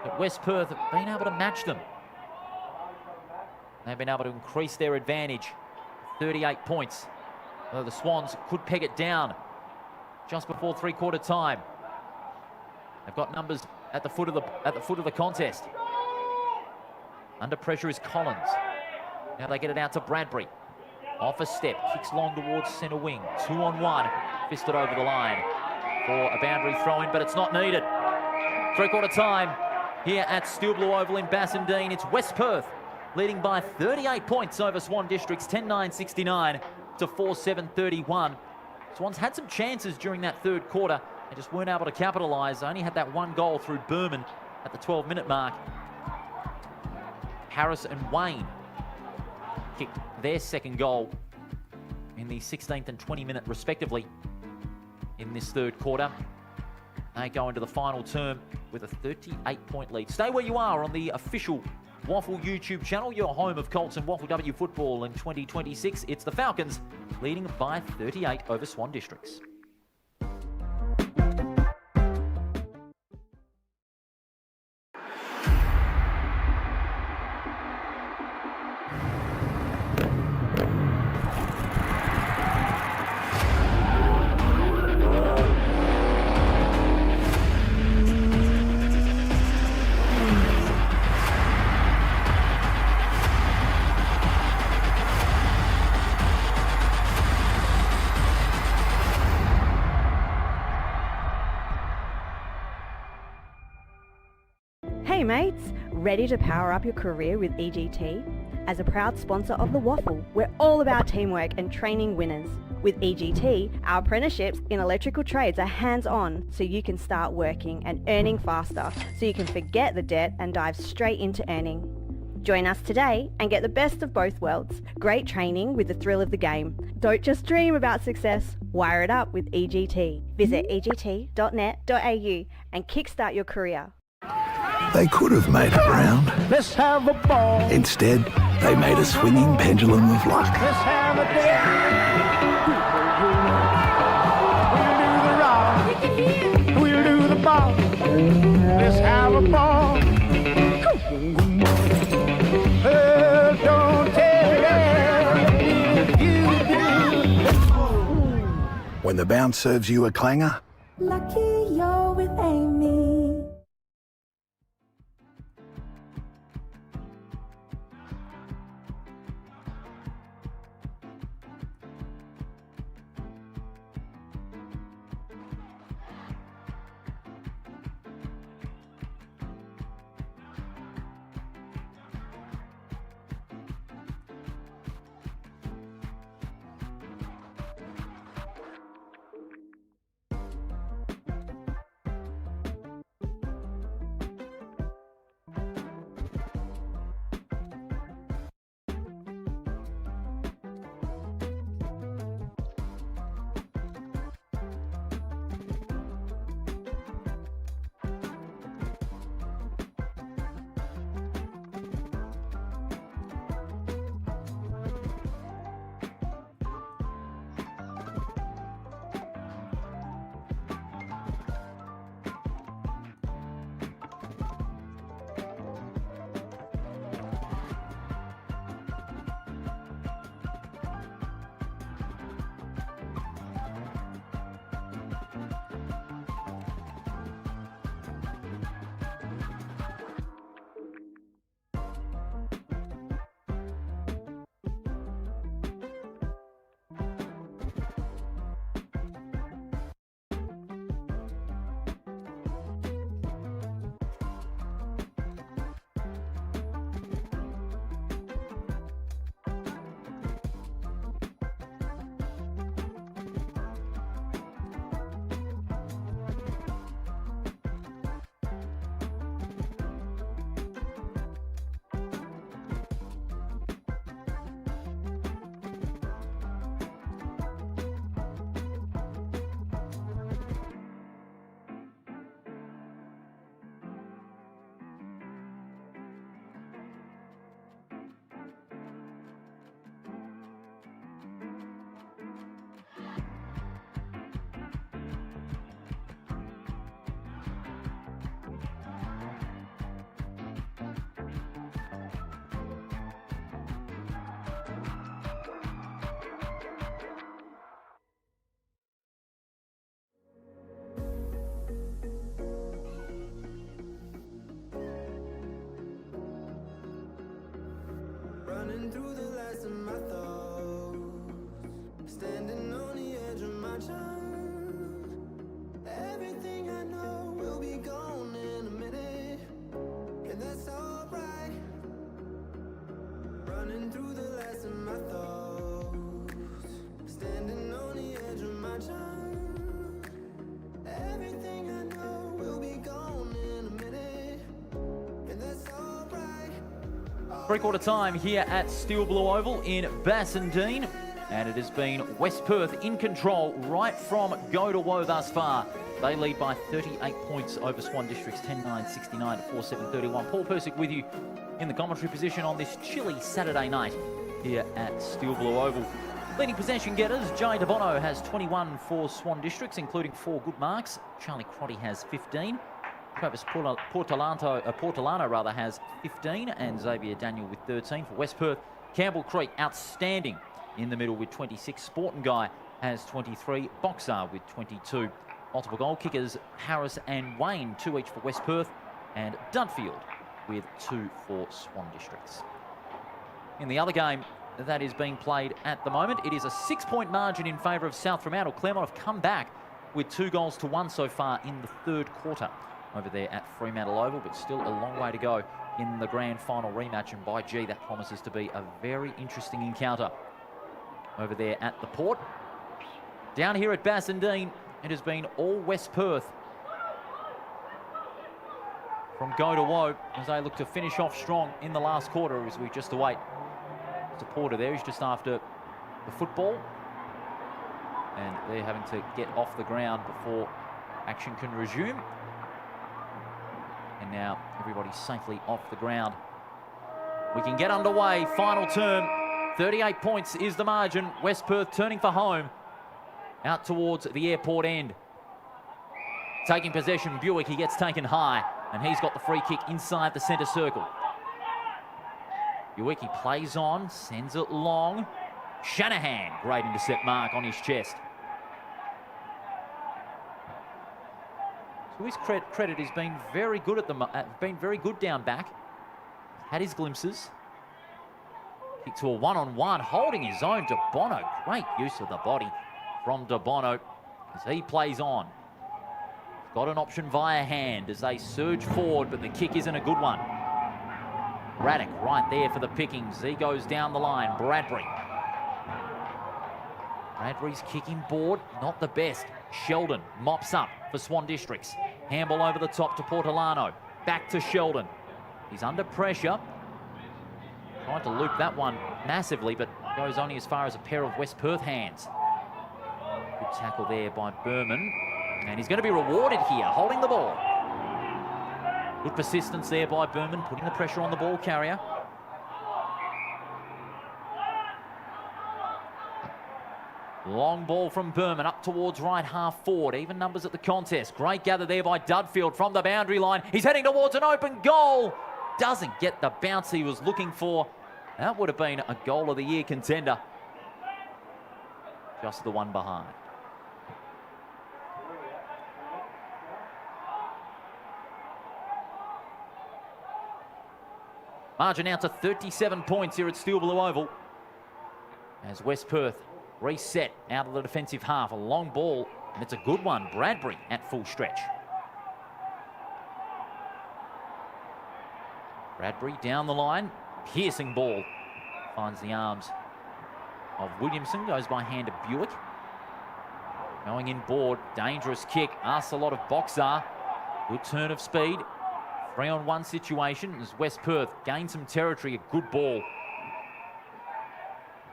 but West Perth have been able to match them. They've been able to increase their advantage. 38 points. Though the Swans could peg it down just before three-quarter time. They've got numbers at the foot of the contest. Under pressure is Collins. Now they get it out to Bradbury. Off a step, kicks long towards centre wing. 2-on-1, fisted over the line for a boundary throw-in, but it's not needed. Three-quarter time here at Steel Blue Oval in Bassendean. It's West Perth leading by 38 points over Swan Districts, 10-9-69 to 4-7-31. Swans had some chances during that third quarter. They just weren't able to capitalise. They only had that one goal through Berman at the 12-minute mark. Harris and Wayne kicked their second goal in the 16th and 20-minute respectively in this third quarter. They go into the final term with a 38-point lead. Stay where you are on the official WAFL YouTube channel, your home of Colts and WAFL W football in 2026. It's the Falcons leading by 38 over Swan Districts. Hey mates, ready to power up your career with EGT? As a proud sponsor of the WAFL, we're all about teamwork and training winners. With EGT, our apprenticeships in electrical trades are hands-on, so you can start working and earning faster, so you can forget the debt and dive straight into earning. Join us today and get the best of both worlds. Great training with the thrill of the game. Don't just dream about success, wire it up with EGT. Visit egt.net.au and kickstart your career. They could have made it round. Let's have a ball. Instead, they made a swinging pendulum of luck. Let's have a day. We'll do the rock. We'll do the ball. Let's have a ball. Don't tell me. When the bounce serves you a clanger, Lucky you're with Amy. last of my thoughts. Standing on the edge of my time. Everything I know will be gone in a minute, and that's alright. Running through the last of my thoughts. Standing on the edge of my time. Everything I know will be gone in a minute, and that's alright. Three-quarter time here at Steel Blue Oval in Bassendean. And it has been West Perth in control right from go to woe thus far. They lead by 38 points over Swan Districts, 10-9, 69 to 4-7-31. Paul Persick with you in the commentary position on this chilly Saturday night here at Steel Blue Oval. Leading possession getters, Jay DeBono has 21 for Swan Districts, including 4 good marks. Charlie Crotty has 15. Travis Portolano has 15, and Xavier Daniel with 13 for West Perth. Campbell Creek, outstanding in the middle with 26. Sporting Guy has 23. Boxar with 22. Multiple goal kickers, Harris and Wayne, 2 each for West Perth, and Dudfield with 2 for Swan Districts. In the other game that is being played at the moment, it is a 6-point margin in favour of South Fremantle. Claremont have come back with 2-1 so far in the third quarter over there at Fremantle Oval, but still a long way to go in the grand final rematch, and by gee, that promises to be a very interesting encounter over there at the Port. Down here at Bassendean, it has been all West Perth from go to woe as they look to finish off strong in the last quarter as we just await the Porter there. He's just after the football, and they're having to get off the ground before action can resume. And now everybody's safely off the ground. We can get underway. Final term. 38 points is the margin. West Perth turning for home out towards the airport end. Taking possession, Buick, he gets taken high, and he's got the free kick inside the centre circle. Buick, he plays on, sends it long. Shanahan, great intercept mark on his chest. To his credit, he's been very good down back. Had his glimpses. Kick to a one-on-one, holding his own. DeBono, great use of the body from DeBono as he plays on. Got an option via hand as they surge forward, but the kick isn't a good one. Braddock right there for the pickings. He goes down the line. Bradbury's kicking board, not the best. Sheldon mops up for Swan Districts. Handball over the top to Portolano. Back to Sheldon. He's under pressure. Trying to loop that one massively, but goes only as far as a pair of West Perth hands. Good tackle there by Berman. And he's going to be rewarded here, holding the ball. Good persistence there by Berman, putting the pressure on the ball carrier. Long ball from Berman up towards right half forward. Even numbers at the contest. Great gather there by Dudfield from the boundary line. He's heading towards an open goal. Doesn't get the bounce he was looking for. That would have been a goal of the year contender. Just the one behind. Margin out to 37 points here at Steel Blue Oval as West Perth reset out of the defensive half. A long ball, and it's a good one. Bradbury at full stretch. Bradbury down the line. Piercing ball. Finds the arms of Williamson. Goes by hand to Buick. Going in board. Dangerous kick. Asks a lot of Boxar. Good turn of speed. 3-on-1 situation as West Perth gain some territory. A good ball.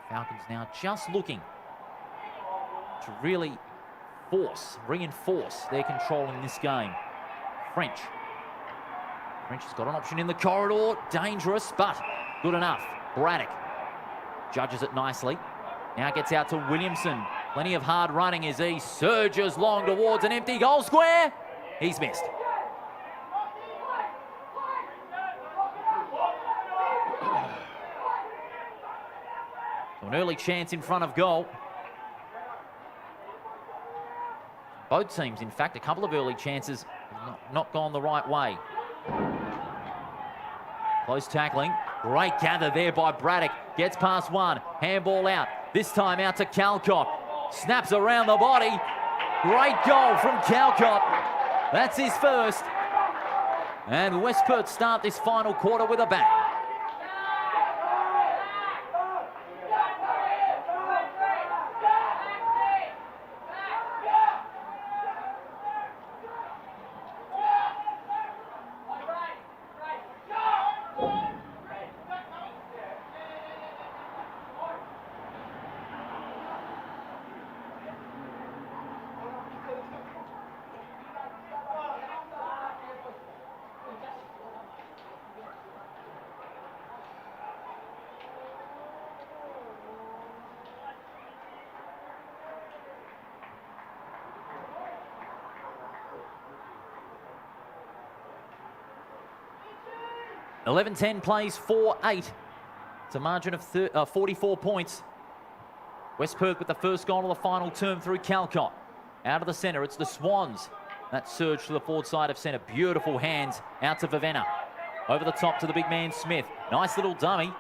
Falcons now just looking to really reinforce their control in this game. French has got an option in the corridor. Dangerous, but good enough. Braddock judges it nicely. Now gets out to Williamson. Plenty of hard running as he surges long towards an empty goal square. He's missed. So an early chance in front of goal. Both teams, in fact, a couple of early chances not gone the right way. Close tackling. Great gather there by Braddock. Gets past one. Handball out. This time out to Calcott. Snaps around the body. Great goal from Calcott. That's his first. And West Perth start this final quarter with a bang. (11-10) plays 4-8. It's a margin of 44 points. West Perth with the first goal of the final term through Calcott. Out of the centre, it's the Swans. That surge to the forward side of centre. Beautiful hands out to Vivenna. Over the top to the big man Smith. Nice little dummy.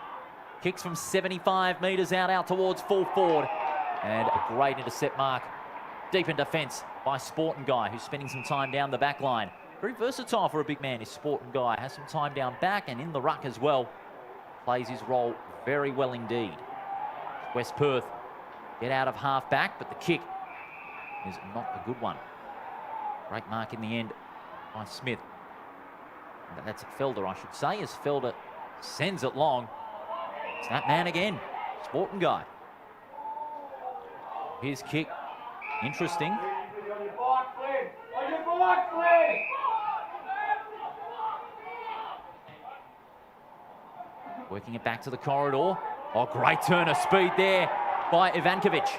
Kicks from 75 metres out towards full forward. And a great intercept mark. Deep in defence by Sporting Guy, who's spending some time down the back line. Very versatile for a big man, is Sporting Guy. Has some time down back and in the ruck as well. Plays his role very well indeed. West Perth get out of half back, but the kick is not a good one. Great mark in the end by Smith. That's Felder, I should say, as Felder sends it long. It's that man again, Sporting Guy. His kick, interesting. Working it back to the corridor. Oh, great turn of speed there by Ivankovic.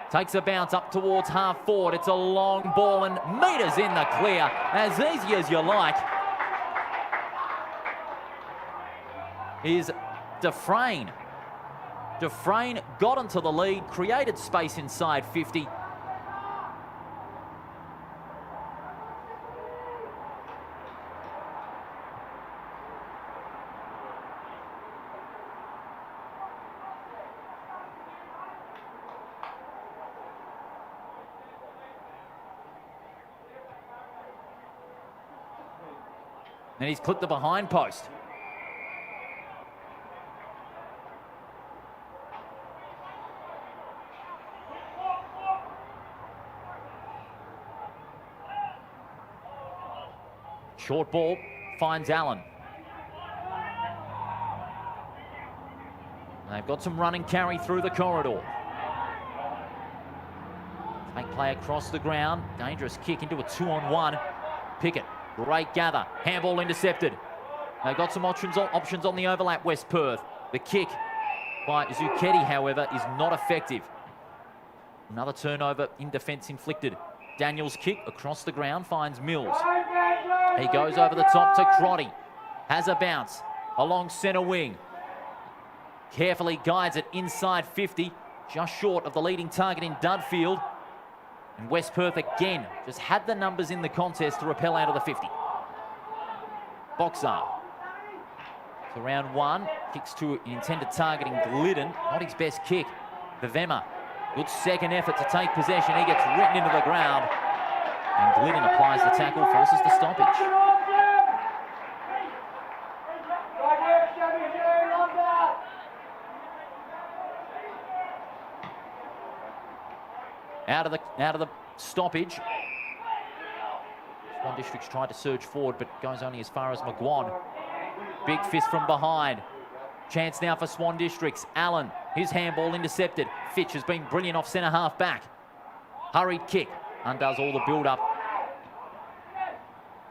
Takes a bounce up towards half forward. It's a long ball and metres in the clear. As easy as you like. Is Dufresne. Dufresne got into the lead, created space inside 50. And he's clipped the behind post. Short ball finds Allen. They've got some run and carry through the corridor. Take play across the ground. Dangerous kick into a 2-on-1. Pickett. Great gather. Handball intercepted. They've got some options on the overlap, West Perth. The kick by Zucchetti, however, is not effective. Another turnover in defence inflicted. Daniels' kick across the ground finds Mills. He goes over the top to Crotty. Has a bounce along centre wing. Carefully guides it inside 50, just short of the leading target in Dudfield. And West Perth again just had the numbers in the contest to repel out of the 50. Boxar. So round one, kicks to an intended target in Glidden. Not his best kick. Vivema, good second effort to take possession. He gets written into the ground. And Glidden applies the tackle, forces the stoppage. Out of the stoppage. Swan Districts tried to surge forward, but goes only as far as McGuan. Big fist from behind. Chance now for Swan Districts. Allen, his handball intercepted. Fitch has been brilliant off centre half back. Hurried kick, undoes all the build-up.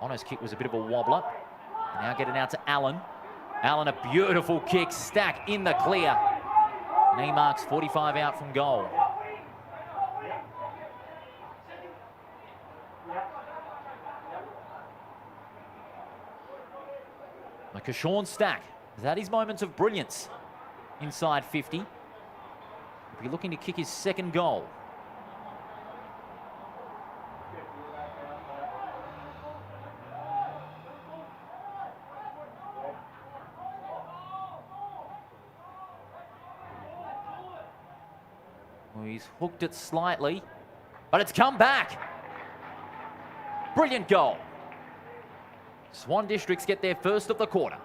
Ono's kick was a bit of a wobbler. Now getting out to Allen. Allen, a beautiful kick, stack in the clear. And he marks 45 out from goal. Kashawn Stack has had his moments of brilliance inside 50. He'll be looking to kick his second goal. Well, he's hooked it slightly, but it's come back. Brilliant goal. Swan Districts get their first of the quarter.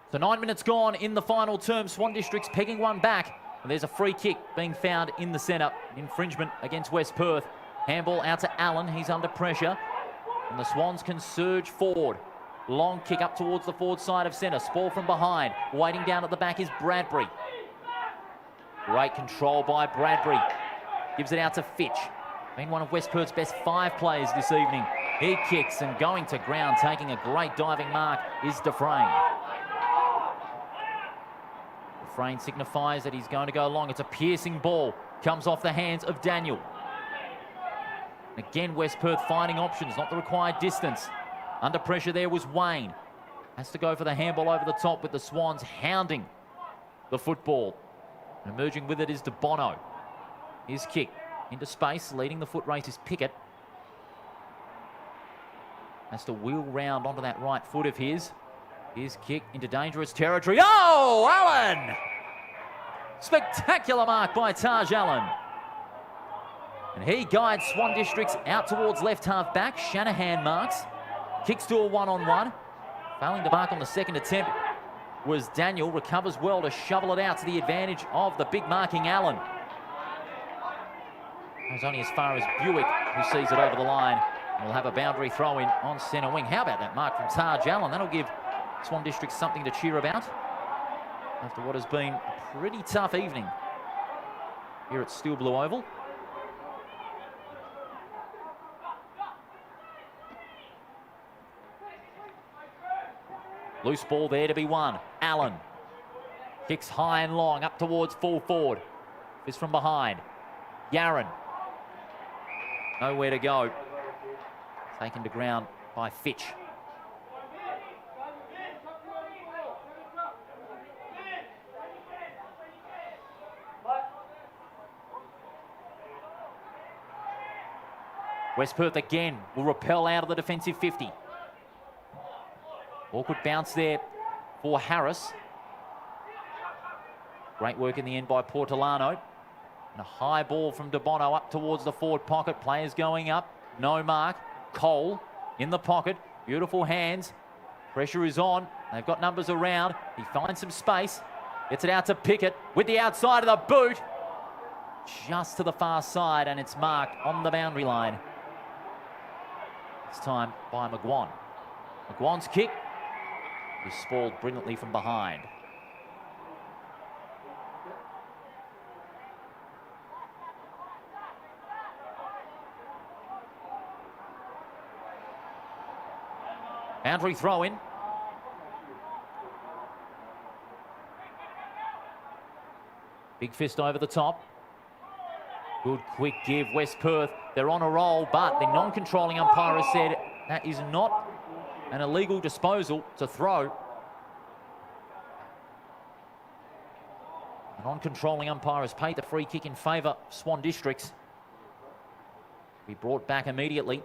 So 9 minutes gone in the final term. Swan Districts pegging one back. And there's a free kick being found in the centre. Infringement against West Perth. Handball out to Allen. He's under pressure. And the Swans can surge forward. Long kick up towards the forward side of centre. Spall from behind. Waiting down at the back is Bradbury. Great control by Bradbury. Gives it out to Fitch. Been one of West Perth's best 5 players this evening. He kicks and going to ground, taking a great diving mark, is Dufresne. Dufresne signifies that he's going to go long. It's a piercing ball. Comes off the hands of Daniel. Again, West Perth finding options, not the required distance. Under pressure there was Wayne. Has to go for the handball over the top with the Swans hounding the football. And emerging with it is De Bono. His kick into space, leading the foot race is Pickett. Has to wheel round onto that right foot of his. His kick into dangerous territory. Oh, Allen! Spectacular mark by Taj Allen. And he guides Swan Districts out towards left half back. Shanahan marks. Kicks to a one-on-one. Failing to mark on the second attempt was Daniel. Recovers well to shovel it out to the advantage of the big marking Allen. Goes only as far as Buick, who sees it over the line. And will have a boundary throw in on centre wing. How about that mark from Taj Allen? That'll give Swan Districts something to cheer about after what has been a pretty tough evening here at Steel Blue Oval. Loose ball there to be won. Allen kicks high and long up towards full forward. Is from behind. Yaron. Nowhere to go. Taken to ground by Fitch. West Perth again will repel out of the defensive 50. Awkward bounce there for Harris. Great work in the end by Portolano. And a high ball from De Bono up towards the forward pocket. Players going up. No mark. Cole in the pocket. Beautiful hands. Pressure is on. They've got numbers around. He finds some space. Gets it out to Pickett with the outside of the boot. Just to the far side, and it's marked on the boundary line. This time by McGuan. McGuan's kick is spoiled brilliantly from behind. Boundary throw in. Big fist over the top. Good quick give, West Perth. They're on a roll, but the non-controlling umpire has said that is not an illegal disposal to throw. The non-controlling umpire has paid the free kick in favour of Swan Districts. Be brought back immediately.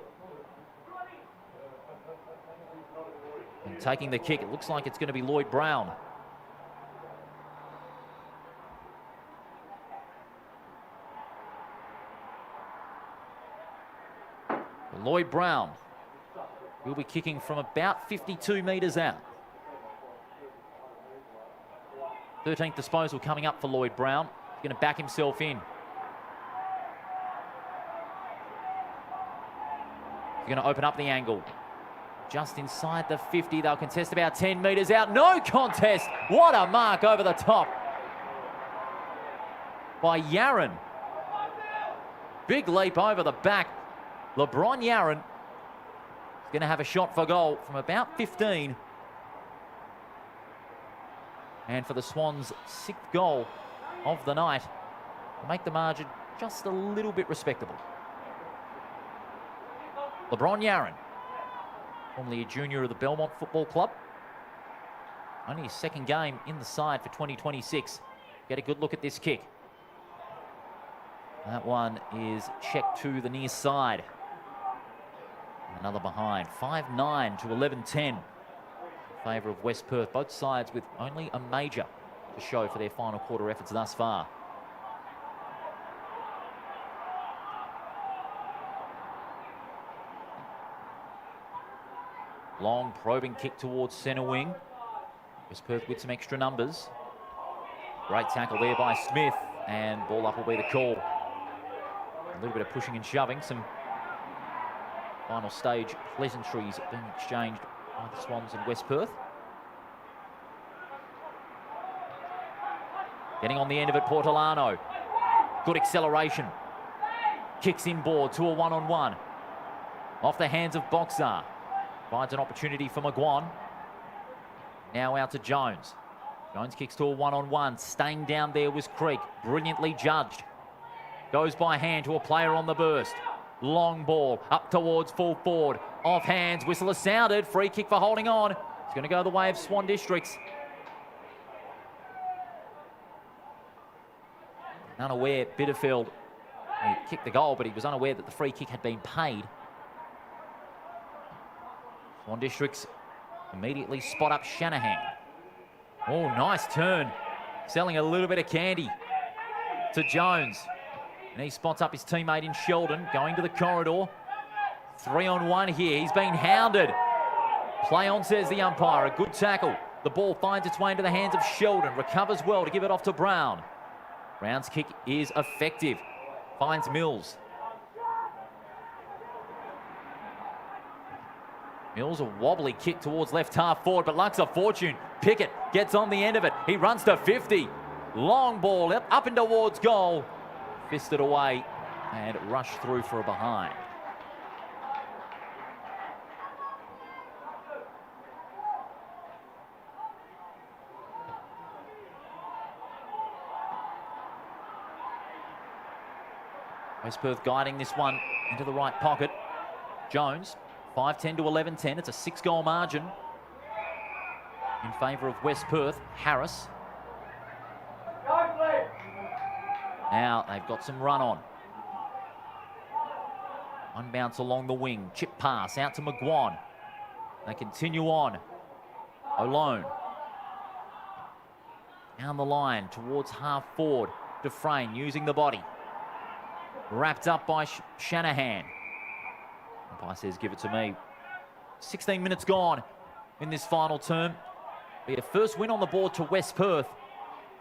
And taking the kick, it looks like it's going to be Lloyd Brown. Lloyd Brown will be kicking from about 52 metres out. 13th disposal coming up for Lloyd Brown. He's going to back himself in. He's going to open up the angle. Just inside the 50, they'll contest about 10 metres out. No contest! What a mark over the top by Yaron. Big leap over the back. LeBron Yaron is going to have a shot for goal from about 15. And for the Swans' 6th goal of the night, to make the margin just a little bit respectable. LeBron Yaron, formerly a junior of the Belmont Football Club. Only his 2nd game in the side for 2026. Get a good look at this kick. That one is checked to the near side. Another behind. 5-9 to 11-10 in favour of West Perth. Both sides with only a major to show for their final quarter efforts thus far. Long probing kick towards centre wing. West Perth with some extra numbers. Great tackle there by Smith, and ball up will be the call. A little bit of pushing and shoving. Some final stage pleasantries being exchanged by the Swans and West Perth. Getting on the end of it, Portolano. Good acceleration. Kicks inboard to a one-on-one. Off the hands of Boxar. Finds an opportunity for McGuan. Now out to Jones. Jones kicks to a one-on-one. Staying down there was Creek. Brilliantly judged. Goes by hand to a player on the burst. Long ball up towards full forward. Off hands. Whistle is sounded. Free kick for holding on. It's going to go the way of Swan Districts. Unaware Bitterfield. He kicked the goal, but he was unaware that the free kick had been paid. Swan Districts immediately spot up Shanahan. Oh, nice turn. Selling a little bit of candy to Jones. And he spots up his teammate in Sheldon, going to the corridor. 3-on-1 here. He's been hounded. Play on, says the umpire. A good tackle. The ball finds its way into the hands of Sheldon. Recovers well to give it off to Brown. Brown's kick is effective. Finds Mills. Mills, a wobbly kick towards left half forward, but luck's a fortune. Pickett gets on the end of it. He runs to 50. Long ball up and towards goal. Fisted away and rushed through for a behind. West Perth guiding this one into the right pocket. Jones. 5-10 to 11-10. It's a 6-goal margin in favour of West Perth. Harris. Now they've got some run on. One bounce along the wing. Chip pass out to McGuan. They continue on. Alone. Down the line towards half forward. Dufresne using the body. Wrapped up by Shanahan. Umpire says, give it to me. 16 minutes gone in this final term. Be a first win on the board to West Perth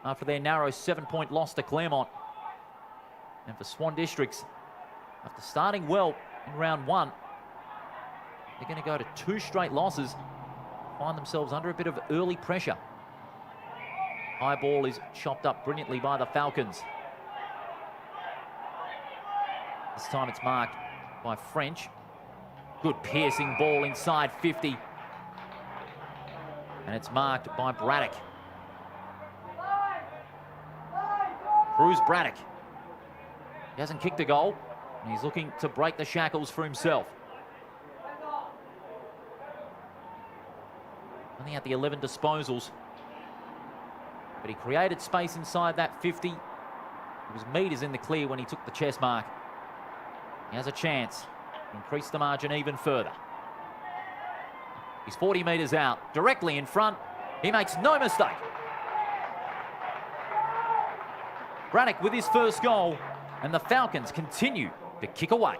after their narrow 7-point loss to Claremont. And for Swan Districts, after starting well in round 1, they're going to go to 2 straight losses, find themselves under a bit of early pressure. High ball is chopped up brilliantly by the Falcons. This time it's marked by French. Good piercing ball inside 50. And it's marked by Braddock. Cruz Braddock. He hasn't kicked a goal, and he's looking to break the shackles for himself. Only had the 11 disposals, but he created space inside that 50. It was meters in the clear when he took the chest mark. He has a chance to increase the margin even further. He's 40 metres out, directly in front. He makes no mistake. Braddock with his first goal, and the Falcons continue to kick away.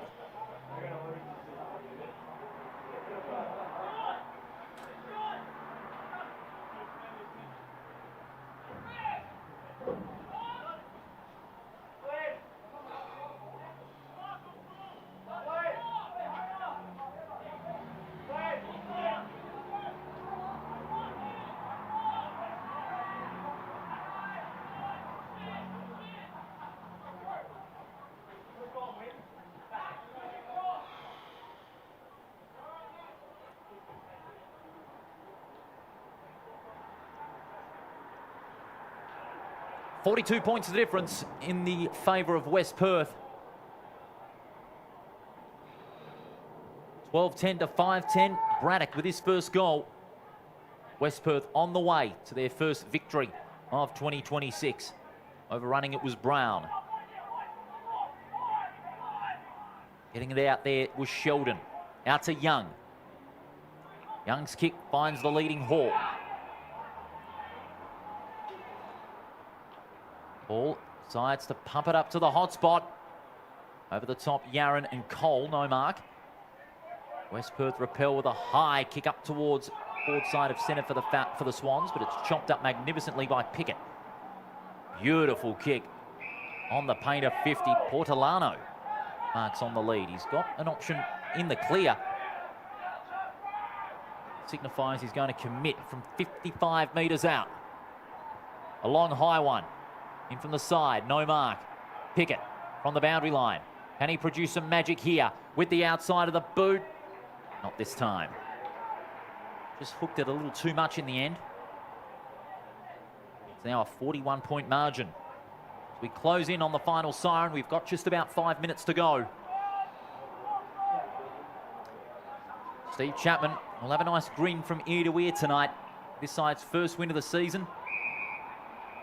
42 points of the difference in the favour of West Perth. 12-10 to 5-10. Braddock with his first goal. West Perth on the way to their first victory of 2026. Overrunning it was Brown. Getting it out there was Sheldon. Out to Young. Young's kick finds the leading Hall. Hall decides to pump it up to the hot spot. Over the top, Yaron and Cole, no mark. West Perth repel with a high kick up towards forward side of centre for the Swans, but it's chopped up magnificently by Pickett. Beautiful kick on the paint of 50. Portolano marks on the lead. He's got an option in the clear. Signifies he's going to commit from 55 metres out. A long high one. In from the side, no mark. Pickett from the boundary line. Can he produce some magic here with the outside of the boot? Not this time. Just hooked it a little too much in the end. It's now a 41-point margin. As we close in on the final siren, we've got just about 5 minutes to go. Steve Chapman will have a nice grin from ear to ear tonight. This side's first win of the season.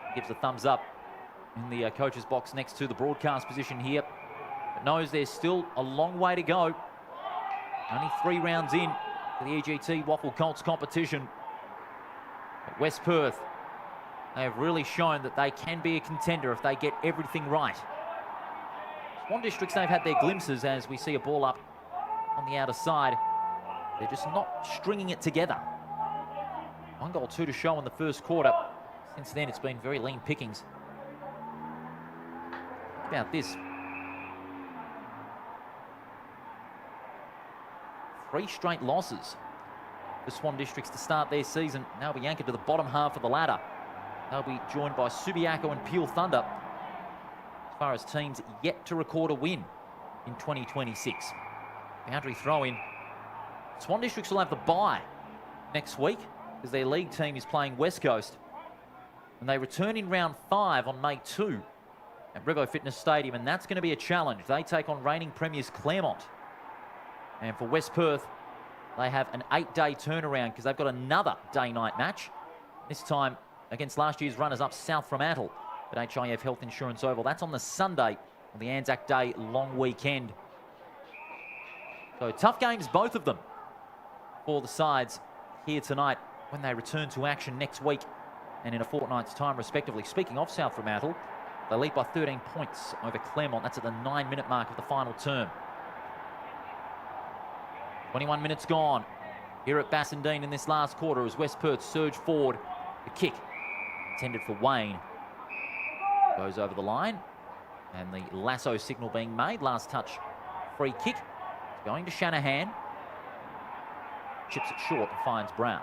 He gives a thumbs up in the coach's box next to the broadcast position here. But knows there's still a long way to go. Only 3 rounds in to the EGT WAFL Colts competition. But West Perth, they have really shown that they can be a contender if they get everything right. Swan Districts, they've had their glimpses as we see a ball up on the outer side. They're just not stringing it together. 1 goal, 2 to show in the first quarter. Since then, it's been very lean pickings. Think about this. 3 straight losses for Swan Districts to start their season. Now be anchored to the bottom half of the ladder. They'll be joined by Subiaco and Peel Thunder as far as teams yet to record a win in 2026. Boundary throw-in. Swan Districts will have the bye next week because their league team is playing West Coast. And they return in round 5 on May 2 at Revo Fitness Stadium, and that's going to be a challenge. They take on reigning premiers Claremont. And for West Perth, they have an 8-day turnaround because they've got another day-night match. This time against last year's runners-up South Fremantle at HIF Health Insurance Oval. That's on the Sunday on the Anzac Day long weekend. So tough games, both of them, for the sides here tonight when they return to action next week and in a fortnight's time, respectively. Speaking of South Fremantle, they lead by 13 points over Claremont. That's at the 9-minute mark of the final term. 21 minutes gone here at Bassendean in this last quarter as West Perth surge forward. The kick intended for Wayne goes over the line, and the lasso signal being made. Last touch free kick going to Shanahan. Chips it short and finds Brown.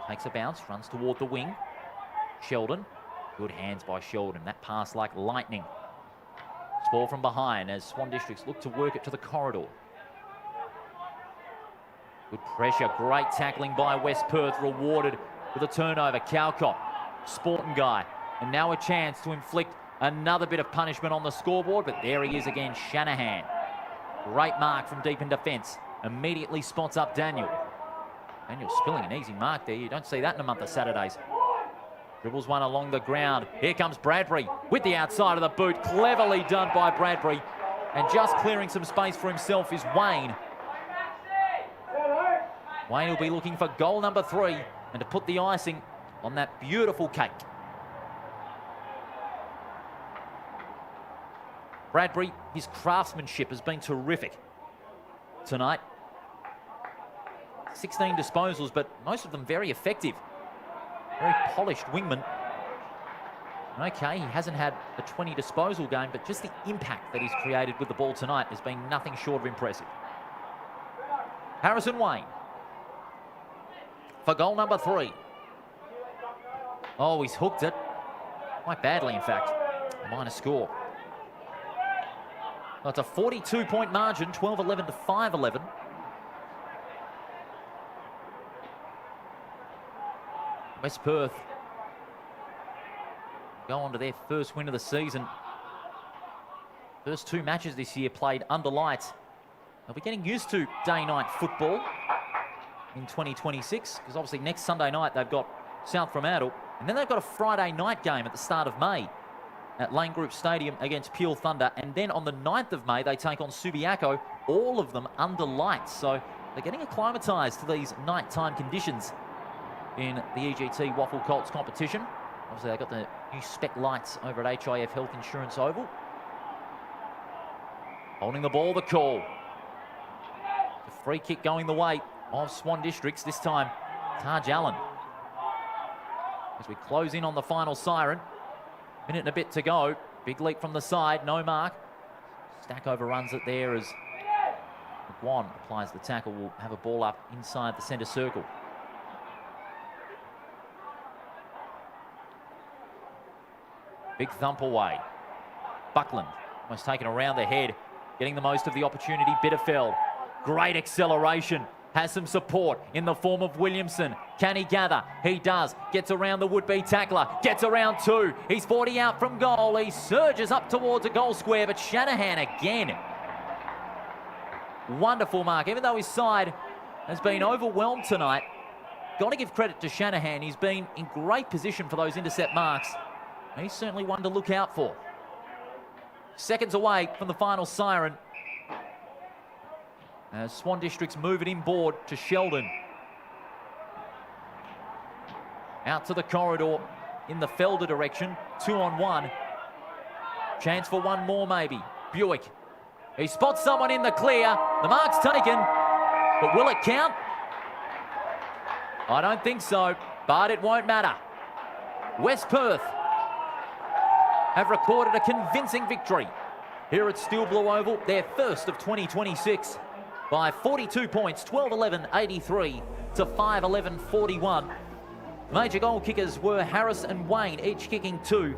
Takes a bounce, runs toward the wing. Sheldon. Good hands by Sheldon. That pass like lightning. Ball from behind as Swan Districts look to work it to the corridor. Good pressure, great tackling by West Perth, rewarded with a turnover. Cowcott, sporting guy, and now a chance to inflict another bit of punishment on the scoreboard, but there he is again, Shanahan. Great mark from deep in defence. Immediately spots up Daniel. Daniel spilling an easy mark there. You don't see that in a month of Saturdays. Dribbles one along the ground. Here comes Bradbury with the outside of the boot. Cleverly done by Bradbury. And just clearing some space for himself is Wayne. Wayne will be looking for goal number 3 and to put the icing on that beautiful cake. Bradbury, his craftsmanship has been terrific tonight. 16 disposals, but most of them very effective. Very polished wingman. Okay, he hasn't had a 20 disposal game, but just the impact that he's created with the ball tonight has been nothing short of impressive. Harrison Wayne for goal number 3. Oh, he's hooked it. Quite badly, in fact. A minor score. Well, it's a 42-point margin, 12-11 to 5-11. West Perth go on to their first win of the season. First 2 matches this year played under lights. They'll be getting used to day-night football in 2026, because obviously next Sunday night they've got South Fremantle, and then they've got a Friday night game at the start of May at Lane Group Stadium against Peel Thunder, and then on the 9th of May they take on Subiaco, all of them under lights. So they're getting acclimatised to these nighttime conditions in the EGT WAFL Colts competition. Obviously they've got the new spec lights over at HIF Health Insurance Oval. Holding the ball, the call. The free kick going the way of Swan Districts, this time Taj Allen. As we close in on the final siren, minute and a bit to go. Big leap from the side, no mark. Stack overruns it there as McGuan applies the tackle. Will have a ball up inside the centre circle. Big thump away. Buckland almost taken around the head, getting the most of the opportunity. Bitterfeld, great acceleration. Has some support in the form of Williamson. Can he gather? He does. Gets around the would-be tackler. Gets around 2. He's 40 out from goal. He surges up towards a goal square, but Shanahan again. Wonderful mark. Even though his side has been overwhelmed tonight, got to give credit to Shanahan. He's been in great position for those intercept marks. He's certainly one to look out for. Seconds away from the final siren, as Swan Districts move it inboard to Sheldon. Out to the corridor in the Felder direction. 2-on-1. Chance for one more maybe. Buick. He spots someone in the clear. The mark's taken. But will it count? I don't think so, but it won't matter. West Perth have recorded a convincing victory here at Steel Blue Oval, their first of 2026. By 42 points, 12-11-83 to 5-11-41. Major goal kickers were Harris and Wayne, each kicking 2,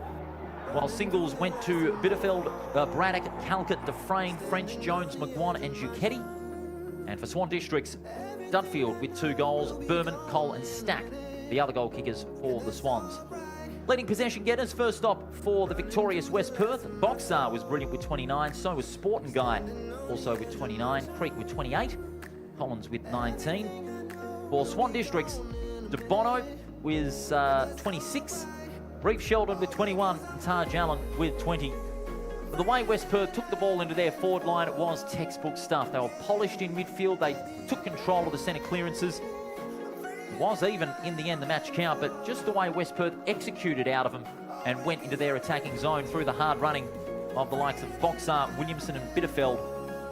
while singles went to Bitterfeld, Braddock, Calcutt, Dufresne, French, Jones, McGuan and Ducetti. And for Swan Districts, Dudfield with 2 goals, Berman, Cole and Stack, the other goal kickers for the Swans. Leading possession getters, first stop for the victorious West Perth. Boxar was brilliant with 29, so was Sport and Guy also with 29, Creek with 28, Collins with 19. For Swan Districts, De Bono with 26, Reef Sheldon with 21, and Taj Allen with 20. But the way West Perth took the ball into their forward line, it was textbook stuff. They were polished in midfield, they took control of the centre clearances. It was even in the end the match count, but just the way West Perth executed out of them and went into their attacking zone through the hard running of the likes of Boxar, Williamson and Bitterfeld.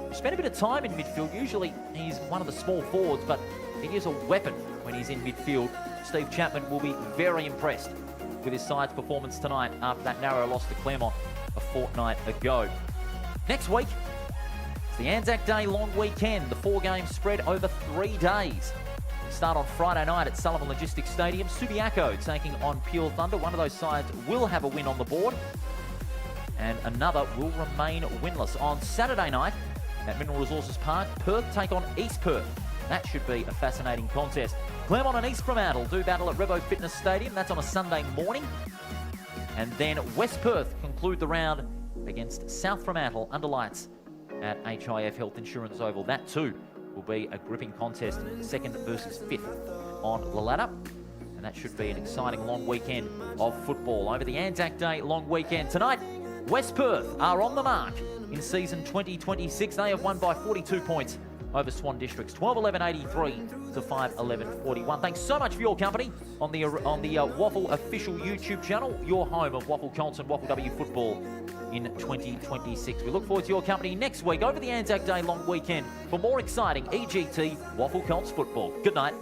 He spent a bit of time in midfield. Usually he's one of the small forwards, but he is a weapon when he's in midfield. Steve Chapman will be very impressed with his side's performance tonight after that narrow loss to Claremont a fortnight ago. Next week, it's the Anzac Day long weekend. The 4 games spread over 3 days. Start on Friday night at Sullivan Logistics Stadium. Subiaco taking on Peel Thunder. One of those sides will have a win on the board, and another will remain winless. On Saturday night at Mineral Resources Park, Perth take on East Perth. That should be a fascinating contest. Claremont and East Fremantle do battle at Revo Fitness Stadium. That's on a Sunday morning. And then West Perth conclude the round against South Fremantle under lights at HIF Health Insurance Oval. That too will be a gripping contest, 2nd versus 5th on the ladder. And that should be an exciting long weekend of football over the Anzac Day long weekend. Tonight, West Perth are on the mark in season 2026. They have won by 42 points over Swan Districts, 12-11-83 to 5-11-41. Thanks so much for your company on the WAFL official YouTube channel, your home of WAFL Colts and WAFL W football in 2026. We look forward to your company next week over the Anzac Day long weekend for more exciting EGT WAFL Colts football. Good night.